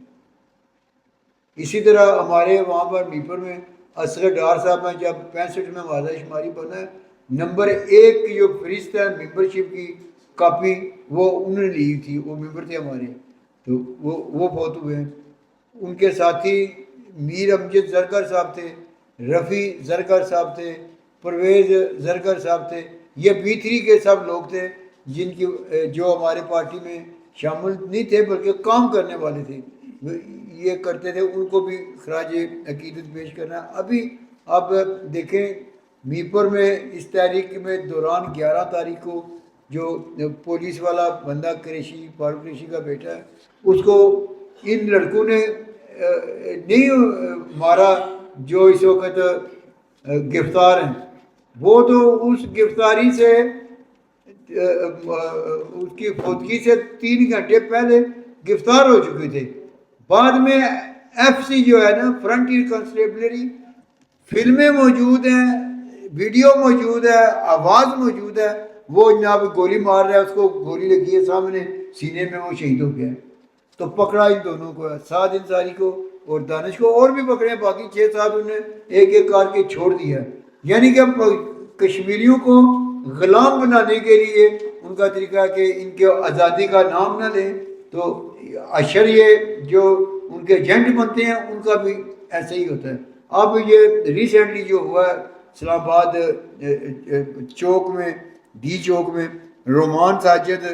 [SPEAKER 2] اسی طرح ہمارے وہاں پر میپر میں اصغر ڈار صاحب ہیں، جب 65 میں وعدہ شماری بنا ہے، نمبر 1 کی جو فہرست ہے ممبرشپ کی کاپی، وہ انہوں نے لی تھی، وہ ممبر تھے ہمارے، تو وہ فوت ہوئے ہیں۔ ان کے ساتھی میر امجد زرگر صاحب تھے، رفیع زرگر صاحب تھے، پرویز زرگر صاحب تھے، یہ B3 کے سب لوگ تھے جن کی جو ہمارے پارٹی میں شامل نہیں تھے بلکہ کام کرنے والے تھے، یہ کرتے تھے، ان کو بھی خراج عقیدت پیش کرنا۔ ابھی آپ دیکھیں میپر میں اس تحریک میں دوران 11 تاریخ کو جو پولیس والا بندہ قریشی، فاروق قریشی کا بیٹا ہے، اس کو ان لڑکوں نے نہیں مارا جو اس وقت گرفتار ہیں، وہ تو اس گرفتاری سے اس کی فوتگی سے 3 گھنٹے پہلے گرفتار ہو چکے تھے۔ بعد میں FC جو ہے نا، فرنٹیئر کانسٹیبلری، فلمیں موجود ہیں، ویڈیو موجود ہے، آواز موجود ہے، وہ جناب گولی مار رہا ہے، اس کو گولی لگی ہے سامنے سینے میں، وہ شہید ہو گیا ہے۔ تو پکڑا ان دونوں کو، سعد انصاری کو اور دانش کو، اور بھی پکڑے، باقی 6-7 انہوں نے ایک ایک کار کے چھوڑ دیا۔ یعنی کہ کشمیریوں کو غلام بنانے کے لیے ان کا طریقہ ہے کہ ان کے آزادی کا نام نہ لیں، تو اشریہ جو ان کے ایجنٹ بنتے ہیں ان کا بھی ایسے ہی ہوتا ہے۔ اب یہ ریسنٹلی جو ہوا ہے اسلام آباد چوک میں، ڈی چوک میں، رومان ساجد،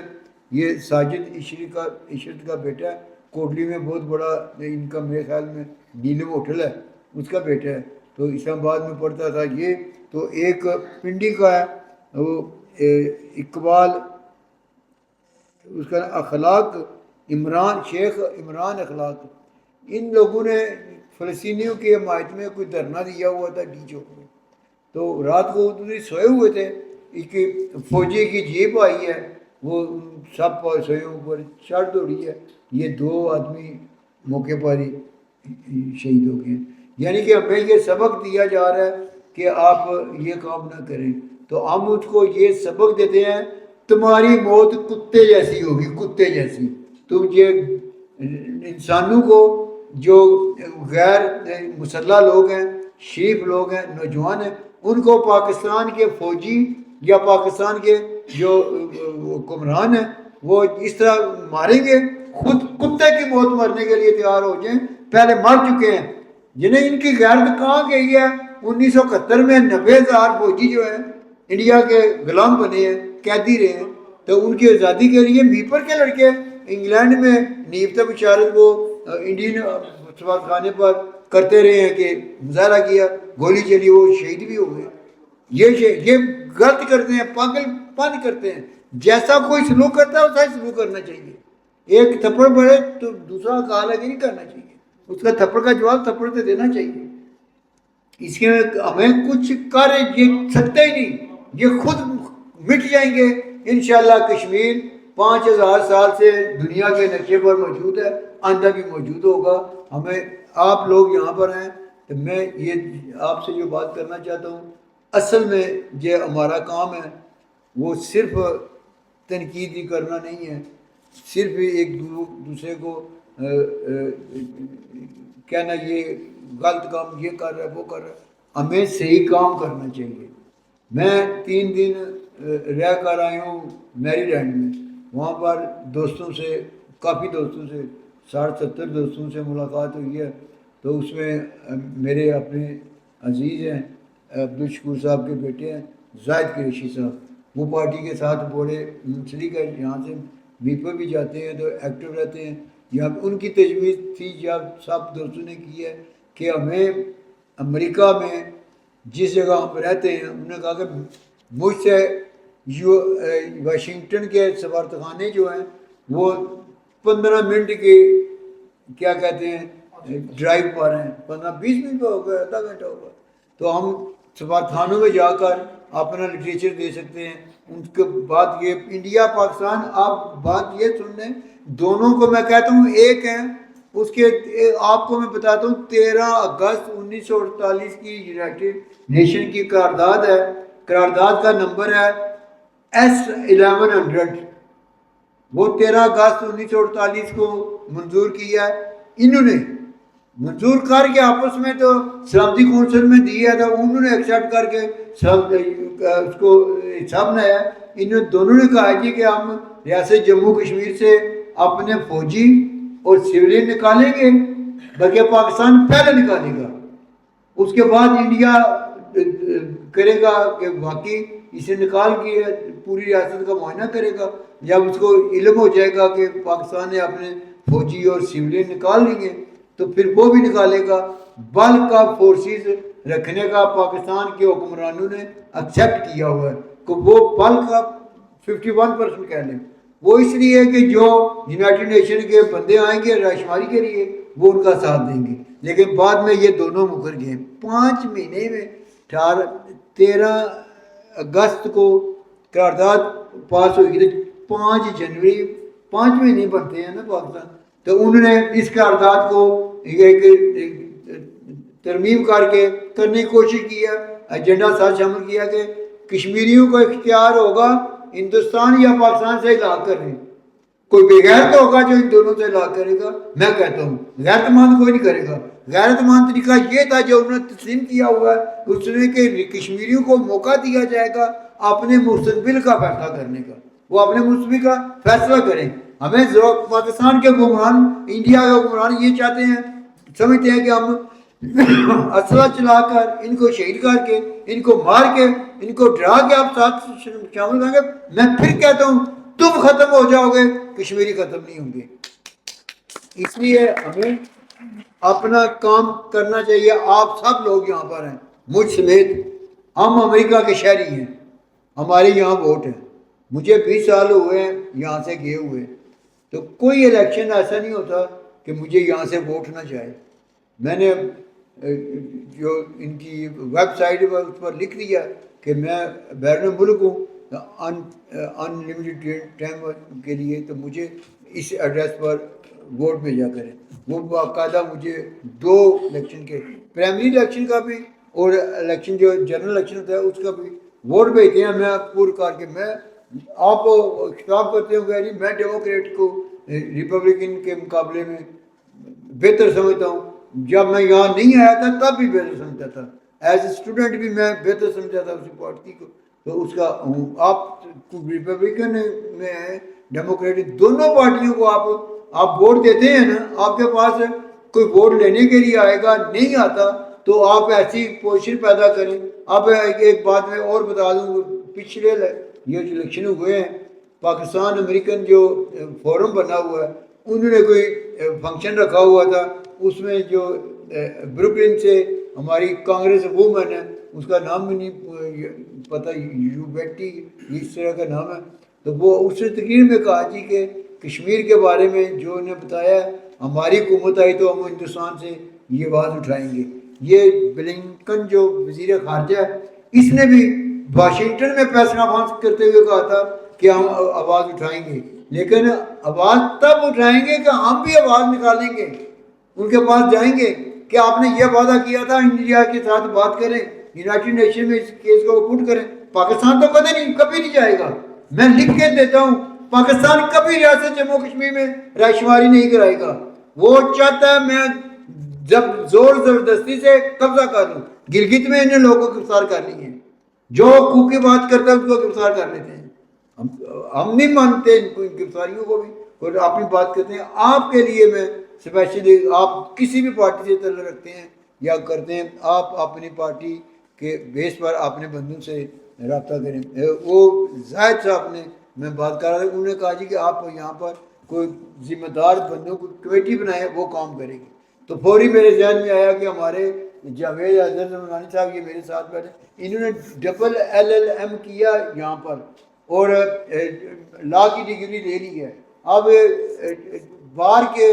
[SPEAKER 2] یہ ساجد عشرت کا بیٹا ہے، کوٹلی میں بہت بڑا ان کا میرے خیال میں نیلم ہوٹل ہے، اس کا بیٹا ہے، تو اسلام آباد میں پڑھتا تھا یہ۔ تو ایک پنڈی کا ہے وہ اقبال، اس کا اخلاق عمران، شیخ عمران اخلاق، ان لوگوں نے فلسطینیوں کی حمایت میں کوئی دھرنا دیا ہوا تھا ڈی چوک میں۔ تو رات کو ادھر سوئے ہوئے تھے، ایک فوجی کی جیپ آئی ہے، وہ سب سوئے اوپر چڑھ دوڑی ہے، یہ 2 آدمی موقع پر ہی شہید ہو گئے۔ یعنی کہ ہمیں یہ سبق دیا جا رہا ہے کہ آپ یہ کام نہ کریں، تو ہم اس کو یہ سبق دیتے ہیں تمہاری موت کتے جیسی ہوگی، کتے جیسی۔ تم یہ انسانوں کو جو غیر مسلح لوگ ہیں، شریف لوگ ہیں، نوجوان ہیں، ان کو پاکستان کے فوجی یا پاکستان کے جو حکمران ہیں وہ اس طرح ماریں گے، خود کتے کی موت مرنے کے لیے تیار ہو جائیں، پہلے مر چکے ہیں، جنہیں ان کی غیرت کہاں گئی ہے۔ 1971 میں 90,000 فوجی جو ہیں انڈیا کے غلام بنے ہیں, قیدی رہے ہیں, تو ان کی آزادی کے لیے میپر کے لڑکے انگلینڈ میں نیفتہ بشارت وہ انڈین سفارت خانے پر کرتے رہے ہیں کہ مظاہرہ کیا, گولی چلی, وہ شہید بھی ہو گئے. یہ غلط کرتے ہیں, پاگل پن کرتے ہیں. جیسا کوئی سلوک کرتا ہے ویسا ہی سلوک کرنا چاہیے. ایک تھپڑ پڑے تو دوسرا کال ہے کہ نہیں کرنا چاہیے, اس کا تھپڑ کا جواب تھپڑ سے دینا چاہیے. اس کے ہمیں کچھ کر یہ سکتے ہی نہیں, یہ خود مٹ جائیں گے انشاءاللہ. کشمیر 5000 سال سے دنیا کے نقشے پر موجود ہے, آئندہ بھی موجود ہوگا. ہمیں آپ لوگ یہاں پر ہیں تو میں یہ آپ سے جو بات کرنا چاہتا ہوں, اصل میں جو ہمارا کام ہے وہ صرف تنقید ہی کرنا نہیں ہے, صرف ایک دوسرے کو کہنا یہ غلط کام یہ کر رہا ہے وہ کر رہا ہے. ہمیں صحیح کام کرنا چاہیے. میں 3 دن رہ کر آیا ہوں میری لینڈ میں, وہاں پر دوستوں سے, کافی دوستوں سے, 60-70 دوستوں سے ملاقات ہوئی ہے. تو اس میں میرے اپنے عزیز ہیں, عبدالشکور صاحب کے بیٹے ہیں زاہد قریشی صاحب, وہ پارٹی کے ساتھ بڑے منسلک ہے, یہاں سے میپر بھی جاتے ہیں تو ایکٹیو رہتے ہیں. یا ان کی تجویز تھی جب سب دوستوں نے کی ہے کہ ہمیں امریکہ میں جس جگہ ہم رہتے ہیں, انہوں نے کہا کہ مجھ سے واشنگٹن کے سفارت خانے جو ہیں وہ 15 منٹ کے کیا کہتے ہیں ڈرائیو پر ہیں, 15-20 منٹ کا ہوگا, آدھا گھنٹہ ہوگا. تو ہم سفارت خانوں میں جا کر اپنا لٹریچر دے سکتے ہیں. ان کے بعد یہ انڈیا پاکستان, آپ بات یہ سن لیں, دونوں کو میں کہتا ہوں ایک ہیں. اس کے آپ کو میں بتاتا ہوں 13 اگست 1948 کی یونائٹڈ نیشن کی قرارداد ہے, قرارداد کا نمبر ہے S1100. وہ 13 اگست 1948 کو منظور کیا ہے. انہوں نے منظور کر کے آپس میں تو سلامتی کونسل میں دیا تھا, انہوں نے ایکسیپٹ کر کے اس کو حساب بنایا. انہوں دونوں نے کہا جی کہ ہم ریاست جموں کشمیر سے اپنے فوجی اور سویلین نکالیں گے, بلکہ پاکستان پہلے نکالے گا. اس کے بعد انڈیا کرے گا کہ واقعی اسے نکال کے پوری ریاست کا معائنہ کرے گا. جب اس کو علم ہو جائے گا کہ پاکستان نے اپنے فوجی اور سویلین نکال لیں گے تو پھر وہ بھی نکالے گا. بلک کا فورسز رکھنے کا پاکستان کے حکمرانوں نے ایکسیپٹ کیا ہوا ہے کہ وہ بلک کا 51% کہہ لیں. وہ اس لیے کہ جو یونائٹڈ نیشن کے بندے آئیں گے راشماری کے لیے وہ ان کا ساتھ دیں گے. لیکن بعد میں یہ دونوں مکر گئے. 5 مہینے میں 13 اگست کو قرارداد پاس ہوئی تھی, 5 جنوری 5 مہینے بنتے ہیں نا پاکستان. تو انہوں نے اس قرارداد کو ترمیم کر کے کرنے کی کوشش کی ہے, ایجنڈا ساتھ شامل کیا کہ کشمیریوں کو اختیار ہوگا ہندوستان یا پاکستان سے اطلاق کرنے. کوئی بغیر تو ہوگا جو ان دونوں سے اطلاق کرے گا. میں کہتا ہوں غیرت مند کوئی نہیں کرے گا. غیرت مند طریقہ یہ تھا جو انہوں نے تسلیم کیا ہوا ہے, اس نے کہ کشمیریوں کو موقع دیا جائے گا اپنے مستقبل کا فیصلہ کرنے کا, وہ اپنے مستقبل کا فیصلہ کریں. ہمیں پاکستان کے حکمران, انڈیا کے حکمران یہ چاہتے ہیں, سمجھتے ہیں کہ ہم اسلحہ چلا کر ان کو شہید کر کے ان کو مار کے ان کو ڈرا کے آپ ساتھ شامل کریں گے. میں پھر کہتا ہوں تم ختم ہو جاؤ گے, کشمیری ختم نہیں ہوں گے. اس لیے ہمیں اپنا کام کرنا چاہیے. آپ سب لوگ یہاں پر ہیں مجھ سمیت, ہم امریکہ کے شہری ہیں, ہمارے یہاں ووٹ ہے. مجھے 20 سال ہوئے ہیں یہاں سے گئے ہوئے, تو کوئی الیکشن ایسا نہیں ہوتا کہ مجھے یہاں سے ووٹ نہ جائے. میں نے جو ان کی ویب سائٹ پر اس پر لکھ دیا کہ میں بیرون ملک ہوں ان لمیٹڈ ٹائم کے لیے, تو مجھے اس ایڈریس پر ووٹ بھیجا کریں. وہ باقاعدہ مجھے 2 الیکشن کے, پرائمری الیکشن کا بھی اور الیکشن جو جنرل الیکشن ہوتا ہے اس کا بھی ووٹ بھیجتے ہیں. میں پور کر کے میں آپ خطاب کرتے ہوں گے, میں ڈیموکریٹ کو ریپبلکن کے مقابلے میں بہتر سمجھتا ہوں. جب میں یہاں نہیں آیا تھا تب بھی بہتر سمجھتا تھا, ایز اے اسٹوڈنٹ بھی میں بہتر سمجھتا تھا اسی پارٹی کو. تو اس کا آپ ریپبلکن میں ہیں, ڈیموکریٹک, دونوں پارٹیوں کو آپ ووٹ دیتے ہیں نا. آپ کے پاس کوئی ووٹ لینے کے لیے آئے گا, نہیں آتا تو آپ ایسی پوزیشن پیدا کریں. اب ایک بات میں اور بتا دوں، پچھلے یہ جو الیکشن ہوئے ہیں پاکستان امریکن جو فورم بنا ہوا ہے، انہوں نے کوئی فنکشن رکھا ہوا تھا، اس میں جو بروکلن سے ہماری کانگریس وومن ہے، اس کا نام بھی نہیں پتہ، یو بیٹی اس طرح کا نام ہے، تو وہ اس تقریر میں کہا جی کہ کشمیر کے بارے میں جو انہیں بتایا ہماری حکومت آئی تو ہم ہندوستان سے یہ آواز اٹھائیں گے. یہ بلنکن جو وزیر خارجہ ہے، اس نے بھی واشنگٹن میں پریس کانفرنس کرتے ہوئے کہا تھا کہ ہم آواز اٹھائیں گے، لیکن آواز تب اٹھائیں گے کہ ہم بھی آواز نکالیں گے، ان کے پاس جائیں گے کہ آپ نے یہ وعدہ کیا تھا انڈیا کے ساتھ بات کریں، یونائٹڈ نیشن میں اس کیس کو پٹ کریں. پاکستان تو کبھی نہیں جائے گا. میں لکھ کے دیتا ہوں، پاکستان کبھی ریاست جموں کشمیر میں رائے شماری نہیں کرائے گا. وہ چاہتا ہے میں جب زور زبردستی سے قبضہ کر لوں. گلگت میں انہیں لوگوں کو گرفتار کر لی ہیں، جو کوکی بات کرتا ہے اس کو گرفتار کر لیتے ہیں. ہم نہیں مانتے ان کو، گرفتاریوں کو بھی، اور اپنی بات کرتے ہیں. آپ کے لیے میں اسپیشلی، آپ کسی بھی پارٹی سے تعلق رکھتے ہیں یا کرتے ہیں، آپ اپنی پارٹی کے بیس پر اپنے بندوں سے رابطہ کریں. وہ زاہد صاحب نے، میں بات کر رہا تھا، انہوں نے کہا جی کہ آپ یہاں پر کوئی ذمہ دار بندوں کو کمیٹی بنائے، وہ کام کرے گی. تو فوری میرے ذہن میں آیا کہ ہمارے جاوید حضرت رمضانی صاحب یہ میرے ساتھ بیٹھے، انہوں نے ڈبل LLM کیا یہاں پر اور لا کی ڈگری لے لی ہے. اب بار کے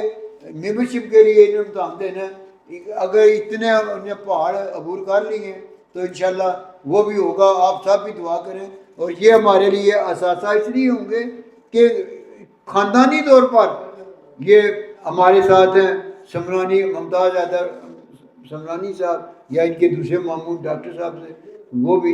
[SPEAKER 2] ممبرشپ کے لیے انہوں نے امتحان دینا ہے. اگر اتنے انہیں پہاڑ عبور کر لیے ہیں تو انشاءاللہ وہ بھی ہوگا. آپ سب بھی دعا کریں. اور یہ ہمارے لیے اثاثہ اس لیے ہوں گے کہ خاندانی طور پر یہ ہمارے ساتھ ہیں سمرانی ممتاز حیدر سمرانی صاحب یا ان کے دوسرے مامون ڈاکٹر صاحب سے، وہ بھی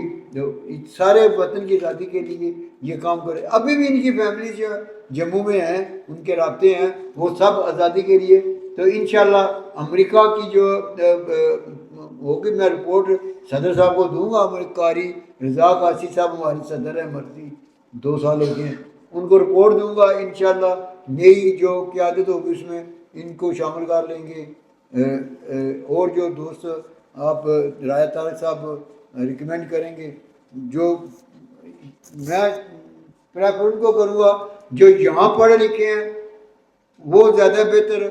[SPEAKER 2] سارے وطن کی آزادی کے لیے یہ کام کرے. ابھی بھی ان کی فیملی جو جموں میں ہیں، ان کے رابطے ہیں، وہ سب آزادی کے لیے. تو انشاءاللہ امریکہ کی جو ہوگی، میں رپورٹ صدر صاحب کو دوں گا. قاری رضا قاسی صاحب ہمارے صدر ہیں، مرضی 2 سال ہو گئے ہیں، ان کو رپورٹ دوں گا. انشاءاللہ نئی جو قیادت ہوگی اس میں ان کو شامل کر لیں گے. اور جو دوست آپ رایا طارق صاحب ریکمینڈ کریں گے، جو میں پریفر کو کروں گا جو یہاں پڑھے لکھے ہیں وہ زیادہ بہتر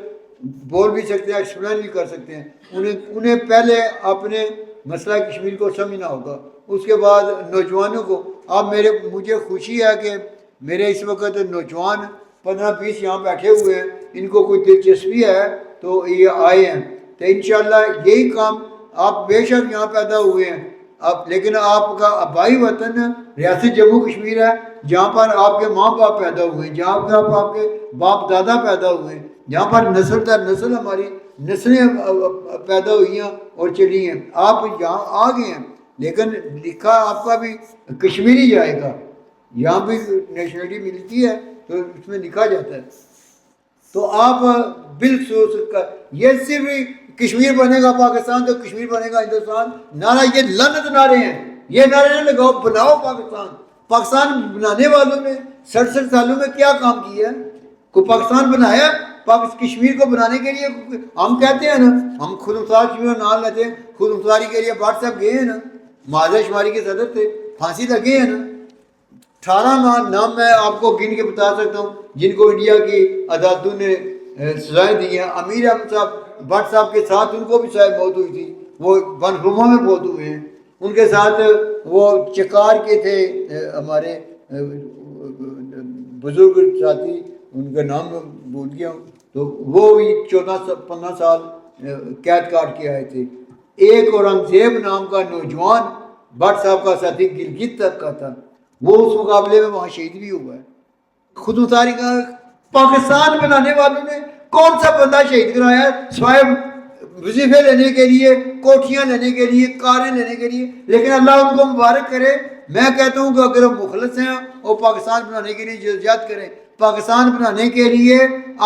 [SPEAKER 2] بول بھی سکتے ہیں، ایکسپلین بھی کر سکتے ہیں. انہیں پہلے اپنے مسئلہ کشمیر کو سمجھنا ہوگا. اس کے بعد نوجوانوں کو، اب مجھے خوشی ہے کہ میرے اس وقت نوجوان 15-20 یہاں بیٹھے ہوئے ہیں، ان کو کوئی دلچسپی ہے تو یہ آئے ہیں. تو انشاءاللہ یہی کام، آپ بے شک یہاں پیدا ہوئے ہیں لیکن آپ کا آبائی وطن ریاست جموں کشمیر ہے، جہاں پر آپ کے ماں باپ پیدا ہوئے ہیں، جہاں پر آپ کے باپ دادا پیدا ہوئے ہیں، جہاں پر نسل در نسل ہماری نسلیں پیدا ہوئی ہیں اور چلی ہیں. آپ یہاں آ گئے ہیں، لیکن لکھا آپ کا بھی کشمیری جائے گا. یہاں بھی نیشنلٹی ملتی ہے تو اس میں لکھا جاتا ہے. تو آپ بالخصوص یہ صرف کشمیر بنے گا پاکستان تو کشمیر بنے گا ہندوستان نعرہ، یہ لعنت نعرے ہیں. یہ نعرے نہ لگاؤ، بناؤ پاکستان. پاکستان بنانے والوں نے 67 سالوں میں کیا کام کیا ہے؟ کوئی پاکستان بنایا؟ کشمیر کو بنانے کے لیے ہم کہتے ہیں نا، ہم خود مختار کشمیر کا نام لیتے ہیں، خود مختاری کے لیے بٹ صاحب گئے ہیں نا، معاذ شماری کے صدر تھے، پھانسی لگے ہیں نا. 18 نام میں آپ کو گن کے بتا سکتا ہوں جن کو انڈیا کی عدالتوں نے سزائیں دی ہیں. امیر احمد صاحب بٹ صاحب کے ساتھ ان کو بھی شاید موت ہوئی تھی، وہ بنروما میں موت ہوئے ہیں. ان کے ساتھ وہ چکار کے تھے ہمارے بزرگ ساتھی، ان کا نام بھول گیا ہوں، تو وہ بھی 14-15 سال قید کاٹ کے آئے تھے. ایک اورنگزیب نام کا نوجوان بٹ صاحب کا ساتھی گلگت تک کا تھا، وہ اس مقابلے میں وہاں شہید بھی ہوا ہے. خود مختاری کا پاکستان بنانے والوں نے کون سا بندہ شہید کرایا ہے سوائے وظیفے لینے کے لیے، کوٹھیاں لینے کے لیے، کاریں لینے کے لیے؟ لیکن اللہ ان کو مبارک کرے. میں کہتا ہوں کہ اگر وہ مخلص ہیں اور پاکستان بنانے کے لیے جدوجہد کریں، پاکستان بنانے کے لیے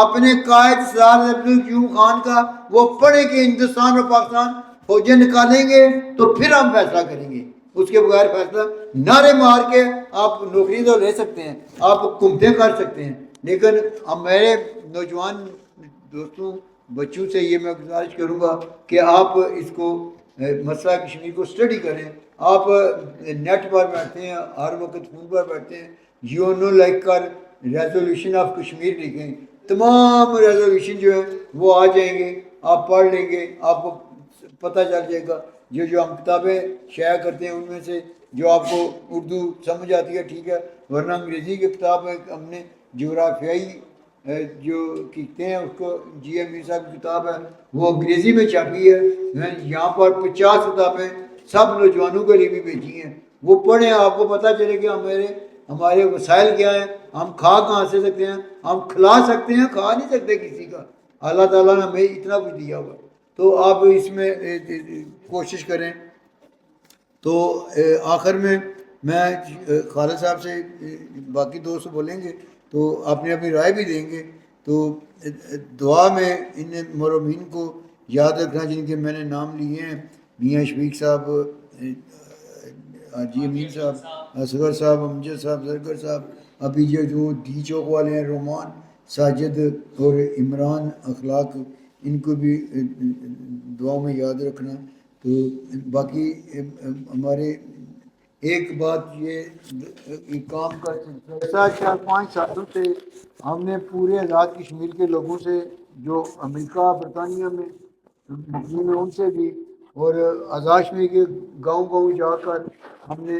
[SPEAKER 2] اپنے قائد سردار ایوب خان کا وہ پڑھیں کہ ہندوستان اور پاکستان فوجیں نکالیں گے تو پھر ہم فیصلہ کریں گے. اس کے بغیر فیصلہ نعرے مار کے آپ نوکری تو لے سکتے ہیں، آپ حکومتیں کر سکتے ہیں، لیکن اب میرے نوجوان دوستوں بچوں سے یہ میں گزارش کروں گا کہ آپ اس کو مسئلہ کشمیر کو اسٹڈی کریں. آپ نیٹ پر بیٹھتے ہیں, ہر وقت فون پر بیٹھتے ہیں, یونو لائک کر ریزولوشن آف کشمیر لکھیں, تمام ریزولوشن جو ہیں وہ آ جائیں گے, آپ پڑھ لیں گے, آپ کو پتہ چل جائے گا. جو ہم کتابیں شائع کرتے ہیں ان میں سے جو آپ کو اردو سمجھ آتی ہے ٹھیک ہے, ورنہ انگریزی کی کتاب ہے, ہم نے جغرافیائی جو کہتے ہیں اس کو جی ایم میر صاحب کی کتاب ہے وہ انگریزی میں چھاپی ہے. میں یہاں پر 50 کتابیں سب نوجوانوں کے لیے بھی بھیجی ہیں, وہ پڑھیں, آپ کو پتہ چلے کہ ہمارے وسائل کیا ہیں, ہم کھا کہاں سے سکتے ہیں, ہم کھلا سکتے ہیں, کھا نہیں سکتے کسی کا. اللہ تعالیٰ نے ہمیں اتنا کچھ دیا ہوا, تو آپ اس میں کوشش کریں. تو آخر میں خالد صاحب سے باقی دوست بولیں گے تو اپنی اپنی رائے بھی دیں گے. تو دعا میں ان مرحومین کو یاد رکھنا جن کے میں نے نام لیے ہیں, میاں شفیق صاحب, حاجی امین صاحب, اصغر صاحب, امجد صاحب, زرگر صاحب, ابھی یہ جو ڈی چوک والے ہیں رومان, ساجد اور عمران اخلاق, ان کو بھی دعاؤں میں یاد رکھنا. تو باقی ہمارے ایک بات یہ کام کا ایسا 4-5 سالوں سے ہم نے پورے آزاد کشمیر کے لوگوں سے جو امریکہ برطانیہ میں مقیم ہیں ان سے بھی, اور آزاد کشمیر کے گاؤں گاؤں جا کر ہم نے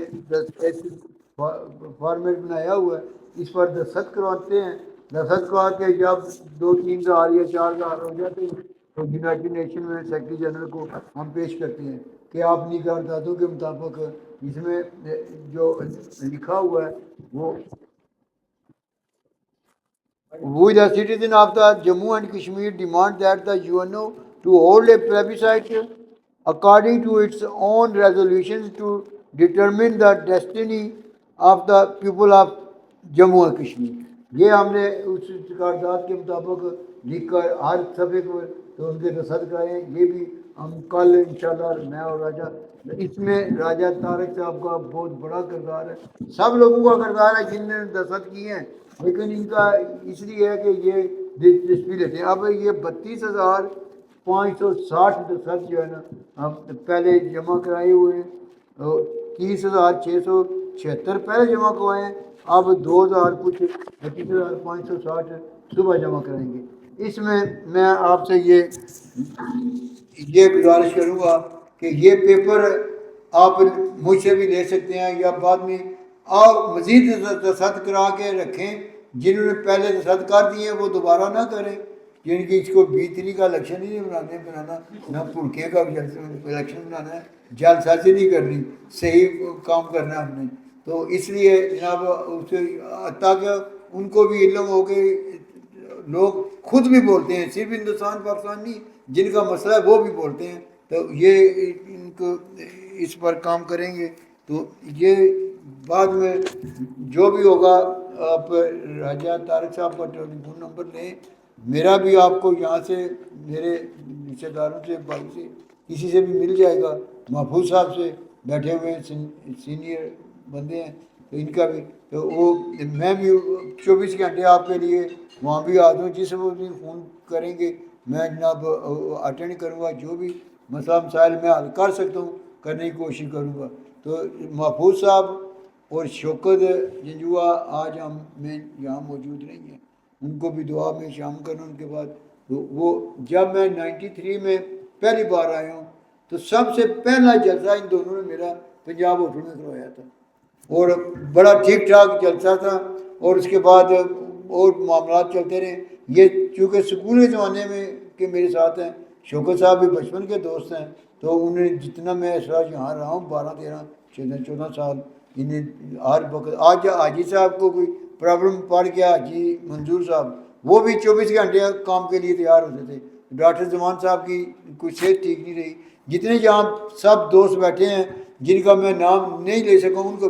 [SPEAKER 2] فارمیٹ بنایا ہوا ہے, اس پر دستخط کرواتے ہیں. دستخط کروا کے جب 2-3 ہزار یا 4 ہزار ہو جاتے ہیں تو یونائٹڈ نیشن میں سیکرٹری جنرل کو ہم پیش کرتے ہیں کہ آپ اپنی قراردادوں کے مطابق اس میں جو لکھا ہوا ہے وہ the citizen of the Jammu and Kashmir demand that the UNO to hold a plebiscite according to its own resolutions to determine the destiny of the people of Jammu and Kashmir. یہ ہم نے اس قرارداد کے مطابق لکھ کر ہر صفحے کو تو ان کے دستخط کرائے ہیں. یہ بھی ہم کل انشاءاللہ میں اور راجہ, اس میں راجہ طارق صاحب کا بہت بڑا کردار ہے, سب لوگوں کا کردار ہے جن نے دستخط کیے ہیں, لیکن ان کا اس لیے ہے کہ یہ دلچسپی لیتے ہیں. اب یہ 32,560 دستخط جو ہے نا ہم پہلے جمع کرائے ہوئے ہیں, 30,676 پہلے جمع کروائے ہیں, اب 2,000 کچھ 32,560 صبح جمع کریں گے. اس میں آپ سے یہ گزارش کروں گا کہ یہ پیپر آپ مجھ سے بھی لے سکتے ہیں یا بعد میں اور مزید دستخط کرا کے رکھیں. جنہوں نے پہلے دستخط کر دیے ہیں وہ دوبارہ نہ کریں, جن کی اس کو بیتری کا الیکشن ہی نہیں بنانا, نہ پھڑکے کا الیکشن بنانا ہے, جلد سازی نہیں کرنی, صحیح کام کرنا ہے ہم نے. تو اس لیے جناب تاکہ ان کو بھی علم ہو کہ لوگ خود بھی بولتے ہیں, صرف ہندوستان پاکستان نہیں, جن کا مسئلہ ہے وہ بھی بولتے ہیں. تو یہ ان کو اس پر کام کریں گے تو یہ بعد میں جو بھی ہوگا. آپ راجہ طارق صاحب کا ٹیلی فون نمبر لیں, میرا بھی آپ کو یہاں سے میرے رشتے داروں سے بھائی سے کسی سے بھی مل جائے گا. محفوظ صاحب سے بیٹھے ہوئے ہیں, سینئر بندے ہیں, تو ان کا بھی تو وہ میں بھی 24 گھنٹے آپ کے لیے وہاں بھی آ دوں, جس وقت بھی فون کریں گے میں جناب اٹینڈ کروں گا, جو بھی مسئلہ مسائل میں حل کر سکتا ہوں کرنے کی کوشش کروں گا. تو محفوظ صاحب اور شوکت جنجوا آج میں یہاں موجود نہیں ہیں, ان کو بھی دعا میں شامل کرنا. ان کے بعد تو وہ جب میں 93 میں پہلی بار آیا ہوں تو سب سے پہلا جلسہ ان دونوں نے میرا پنجاب ہوٹل میں کروایا تھا, اور بڑا ٹھیک ٹھاک جلسہ تھا. اور اس کے بعد اور معاملات چلتے رہے. یہ چونکہ سکول کے زمانے میں کہ میرے ساتھ ہیں, شوکت صاحب بھی بچپن کے دوست ہیں, تو انہیں جتنا میں اس وقت یہاں رہا ہوں 12-13-14 سال, انہیں ہر وقت آج حاجی صاحب کو کوئی پرابلم پڑ گیا, حاجی منظور صاحب وہ بھی 24 گھنٹے کام کے لیے تیار ہوتے تھے. ڈاکٹر زمان صاحب کی کوئی صحت ٹھیک نہیں رہی. جتنے یہاں سب دوست بیٹھے ہیں جن کا میں نام نہیں لے سکا ان کو,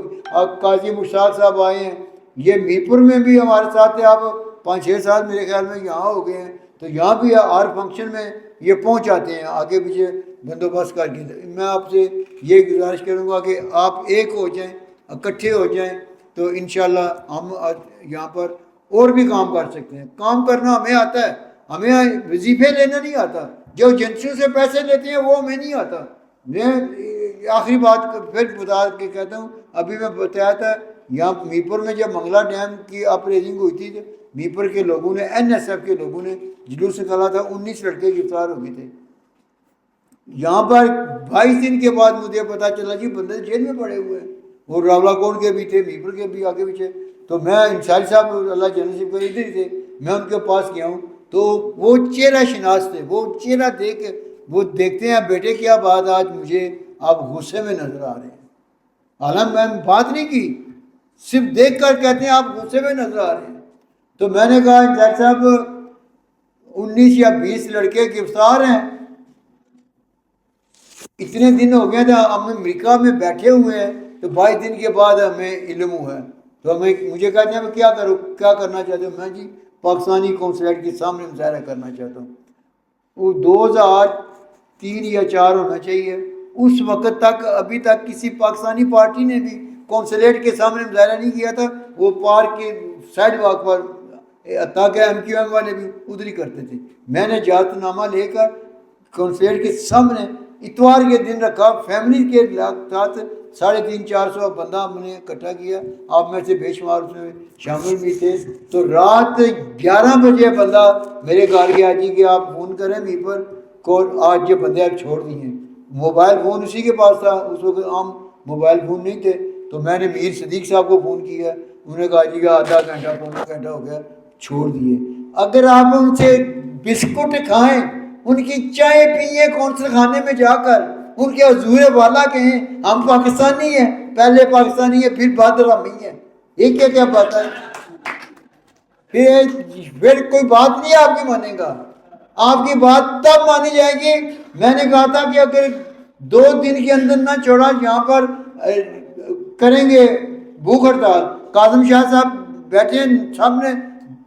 [SPEAKER 2] قاضی مشتاق صاحب آئے ہیں, یہ میر پور میں بھی ہمارے ساتھ تھے, آپ 5-6 سال میرے خیال میں یہاں ہو گئے ہیں, تو یہاں بھی ہر فنکشن میں یہ پہنچ جاتے ہیں آگے پیچھے بندوبست کر کے. میں آپ سے یہ گزارش کروں گا کہ آپ ایک ہو جائیں, اکٹھے ہو جائیں, تو انشاءاللہ ہم یہاں پر اور بھی کام کر سکتے ہیں. کام کرنا ہمیں آتا ہے, ہمیں وظیفے لینا نہیں آتا. جو ایجنسیوں سے پیسے لیتے ہیں وہ ہمیں نہیں آتا. میں آخری بات پھر بتا کے کہتا ہوں، ابھی میں بتایا تھا یہاں میپور میں جب منگلا ڈیم کی اپریزنگ ہوئی تھی تو میپور کے لوگوں نے NSF کے لوگوں نے جلوس نکالا تھا، 19 لڑکے گرفتار ہو گئے تھے. یہاں پر 22 دن کے بعد مجھے پتا چلا جی بندے جیل میں پڑے ہوئے ہیں، وہ راولا کوٹ کے بھی تھے، میپور کے بھی آگے پیچھے. تو میں انصاری صاحب اللہ جنت نصیب کرے ادھر ہی تھے، میں ان کے پاس گیا ہوں تو وہ چہرہ شناس تھے، وہ چہرہ دیکھ کے وہ دیکھتے ہیں بیٹے کیا بات آج مجھے آپ غصے میں نظر آ رہے ہیں. حالانکہ میں نے بات نہیں کی، صرف دیکھ کر کہتے ہیں آپ غصے میں نظر آ رہے ہیں. تو میں نے کہا انصاری صاحب 19 یا 20 لڑکے گرفتار ہیں، اتنے دن ہو گئے تھے ہم امریکہ میں بیٹھے ہوئے ہیں، تو 22 دن کے بعد ہمیں علم ہوا ہے. تو مجھے کہتے ہیں کیا کرو، کیا کرنا چاہتے ہو؟ میں جی پاکستانی قونصلیٹ کے سامنے مظاہرہ کرنا چاہتا ہوں. وہ 2003 یا 4 ہونا چاہیے. اس وقت تک ابھی تک کسی پاکستانی پارٹی نے بھی قونصلیٹ کے سامنے مظاہرہ نہیں کیا تھا. وہ پارک کے سائڈ واک پر تاکہ MQM والے بھی ادھر ہی کرتے تھے. میں نے اجازت نامہ لے کر قونصلیٹ کے سامنے اتوار کے دن رکھا، فیملی کے ساتھ 350-400 بندہ ہم نے اکٹھا کیا، آپ میں سے بے شمار اس میں شامل بھی تھے. تو رات 11 بجے بندہ میرے گھر گیا جی کہ آپ فون کریں میپر کو، آج یہ بندے آپ چھوڑ دیے. موبائل فون اسی کے پاس تھا، اس وقت عام موبائل فون نہیں تھے. تو میں نے میر صدیق صاحب کو فون کیا، انہوں نے کہا جی کہ آدھا گھنٹہ پونا گھنٹہ ہو گیا چھوڑ دیے. اگر آپ ان سے بسکٹ کھائیں، ان کی چائے پیئیں کونسل خانے میں جا کر، ان کے حضور والا کہیں ہم پاکستانی ہیں، پہلے پاکستانی ہیں پھر بعد رامی ہیں، یہ کیا بات ہے؟ پھر کوئی بات نہیں آپ کی مانے گا. آپ کی بات تب مانی جائے گی. میں نے کہا تھا کہ اگر 2 دن کے اندر نہ چھوڑا، یہاں پر کریں گے بھوک ہڑتال. کاظم شاہ صاحب بیٹھے ہیں، سب نے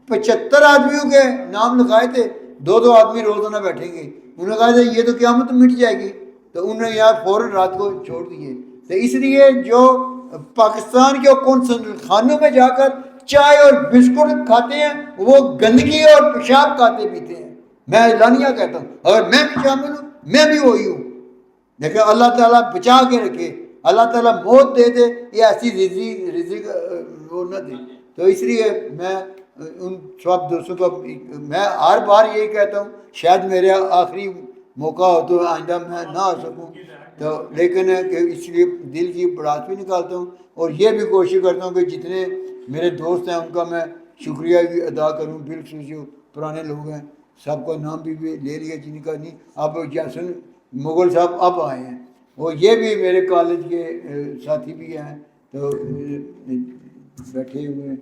[SPEAKER 2] 75 آدمیوں کے نام لکھائے تھے، 2 آدمی روزانہ بیٹھیں گے. انہوں نے کہا تھا یہ تو قیامت مٹ جائے گی. تو انہوں نے یار فوراً رات کو چھوڑ دیے. تو اس لیے جو پاکستان کے قونصل خانوں میں جا کر چائے اور بسکٹ کھاتے ہیں، وہ گندگی اور پیشاب کھاتے پیتے ہیں. میں اعلانیہ کہتا ہوں، اگر میں بھی شامل ہوں، میں بھی وہی ہوں. لیکن اللہ تعالیٰ بچا کے رکھے، اللہ تعالیٰ موت دے دے، یہ ایسی رزق وہ نہ دے. تو اس لیے میں ان سب دوستوں کو میں ہر بار یہی کہتا ہوں، شاید میرے آخری موقع ہو تو آئندہ میں نہ آ سکوں، تو لیکن کہ اس لیے دل کی بڑھاس بھی نکالتا ہوں، اور یہ بھی کوشش کرتا ہوں کہ جتنے میرے دوست ہیں ان کا میں شکریہ بھی ادا کروں. بالخصوص جو پرانے لوگ ہیں سب کا نام بھی لے لیا جن کا نہیں. اب جیسن مغل صاحب اب آئے ہیں، وہ یہ بھی میرے کالج کے ساتھی بھی ہیں، تو بیٹھے ہوئے ہیں.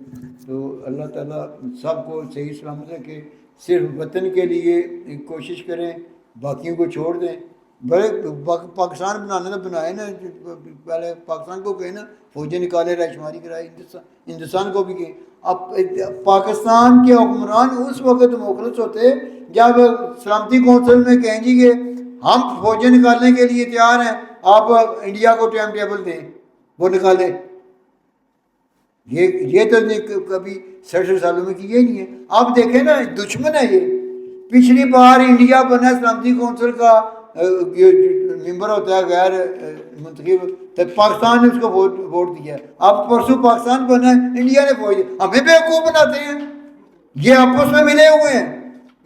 [SPEAKER 2] تو اللہ تعالیٰ سب کو صحیح سلامت رکھے. صرف وطن کے لیے کوشش کریں، باقیوں کو چھوڑ دیں. بڑے پاکستان بنانا تو بنائے نا، پہلے پاکستان کو کہیں نا فوجیں نکالے، رائے شماری کرائے، ہندوستان کو بھی کہیں. اب پاکستان کے حکمران اس وقت مخلص ہوتے جب سلامتی کونسل میں کہیں جی کہ ہم فوجیں نکالنے کے لیے تیار ہیں، آپ انڈیا کو ٹائم ٹیبل دیں وہ نکالے. یہ تو کبھی 60 سالوں میں کیا ہی نہیں ہے. آپ دیکھیں نا دشمن ہے یہ. پچھلی بار انڈیا بنا سلامتی کونسل کا ممبر ہوتا ہے غیر منتخب، تو پاکستان نے اس کو ووٹ دیا. اب پرسوں پاکستان بنا ہے، انڈیا نے فوج دیا. ہمیں بیوقوف بناتے ہیں. یہ آپس میں ملے ہوئے ہیں،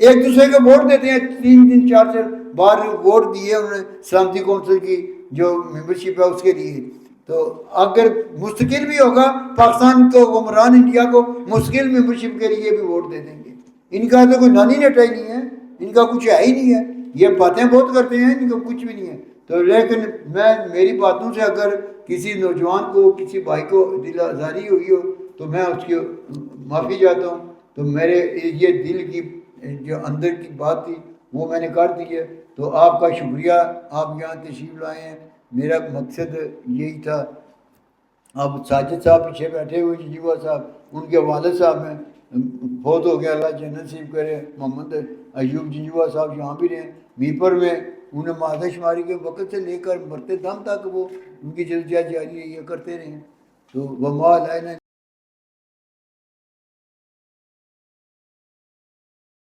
[SPEAKER 2] ایک دوسرے کو ووٹ دیتے ہیں. 3 دن 4 بار ووٹ دیے انہوں نے سلامتی کونسل کی جو ممبرشپ ہے اس کے لیے. تو اگر مستقل بھی ہوگا پاکستان کو حکمران انڈیا کو مستقل ممبرشپ کے لیے بھی ووٹ دے دیں گے. ان کا تو کوئی نانی نٹا ہی نہیں ہے، ان کا کچھ ہے ہی نہیں ہے. یہ باتیں بہت کرتے ہیں، ان کا کچھ بھی نہیں ہے. تو لیکن میری باتوں سے اگر کسی نوجوان کو کسی بھائی کو دل آزاری ہوئی ہو تو میں اس کی معافی چاہتا ہوں. تو میرے یہ دل کی جو اندر کی بات تھی وہ میں نے کر دی ہے. تو آپ کا شکریہ، آپ یہاں تشریف لائے ہیں. میرا مقصد یہی تھا. اب ساجد صاحب پیچھے بیٹھے ہوئے جیوا صاحب، ان کے والد صاحب ہیں، بہت ہو گیا، اللہ جنت نصیب کرے. محمد ایوب جنجوا صاحب یہاں بھی رہے میپر میں. انہیں مادہ شماری کے وقت سے لے کر مرتے دم تک وہ ان کی جدوجہد جاری ہے، یہ کرتے رہے. تو وہ مال ہے نا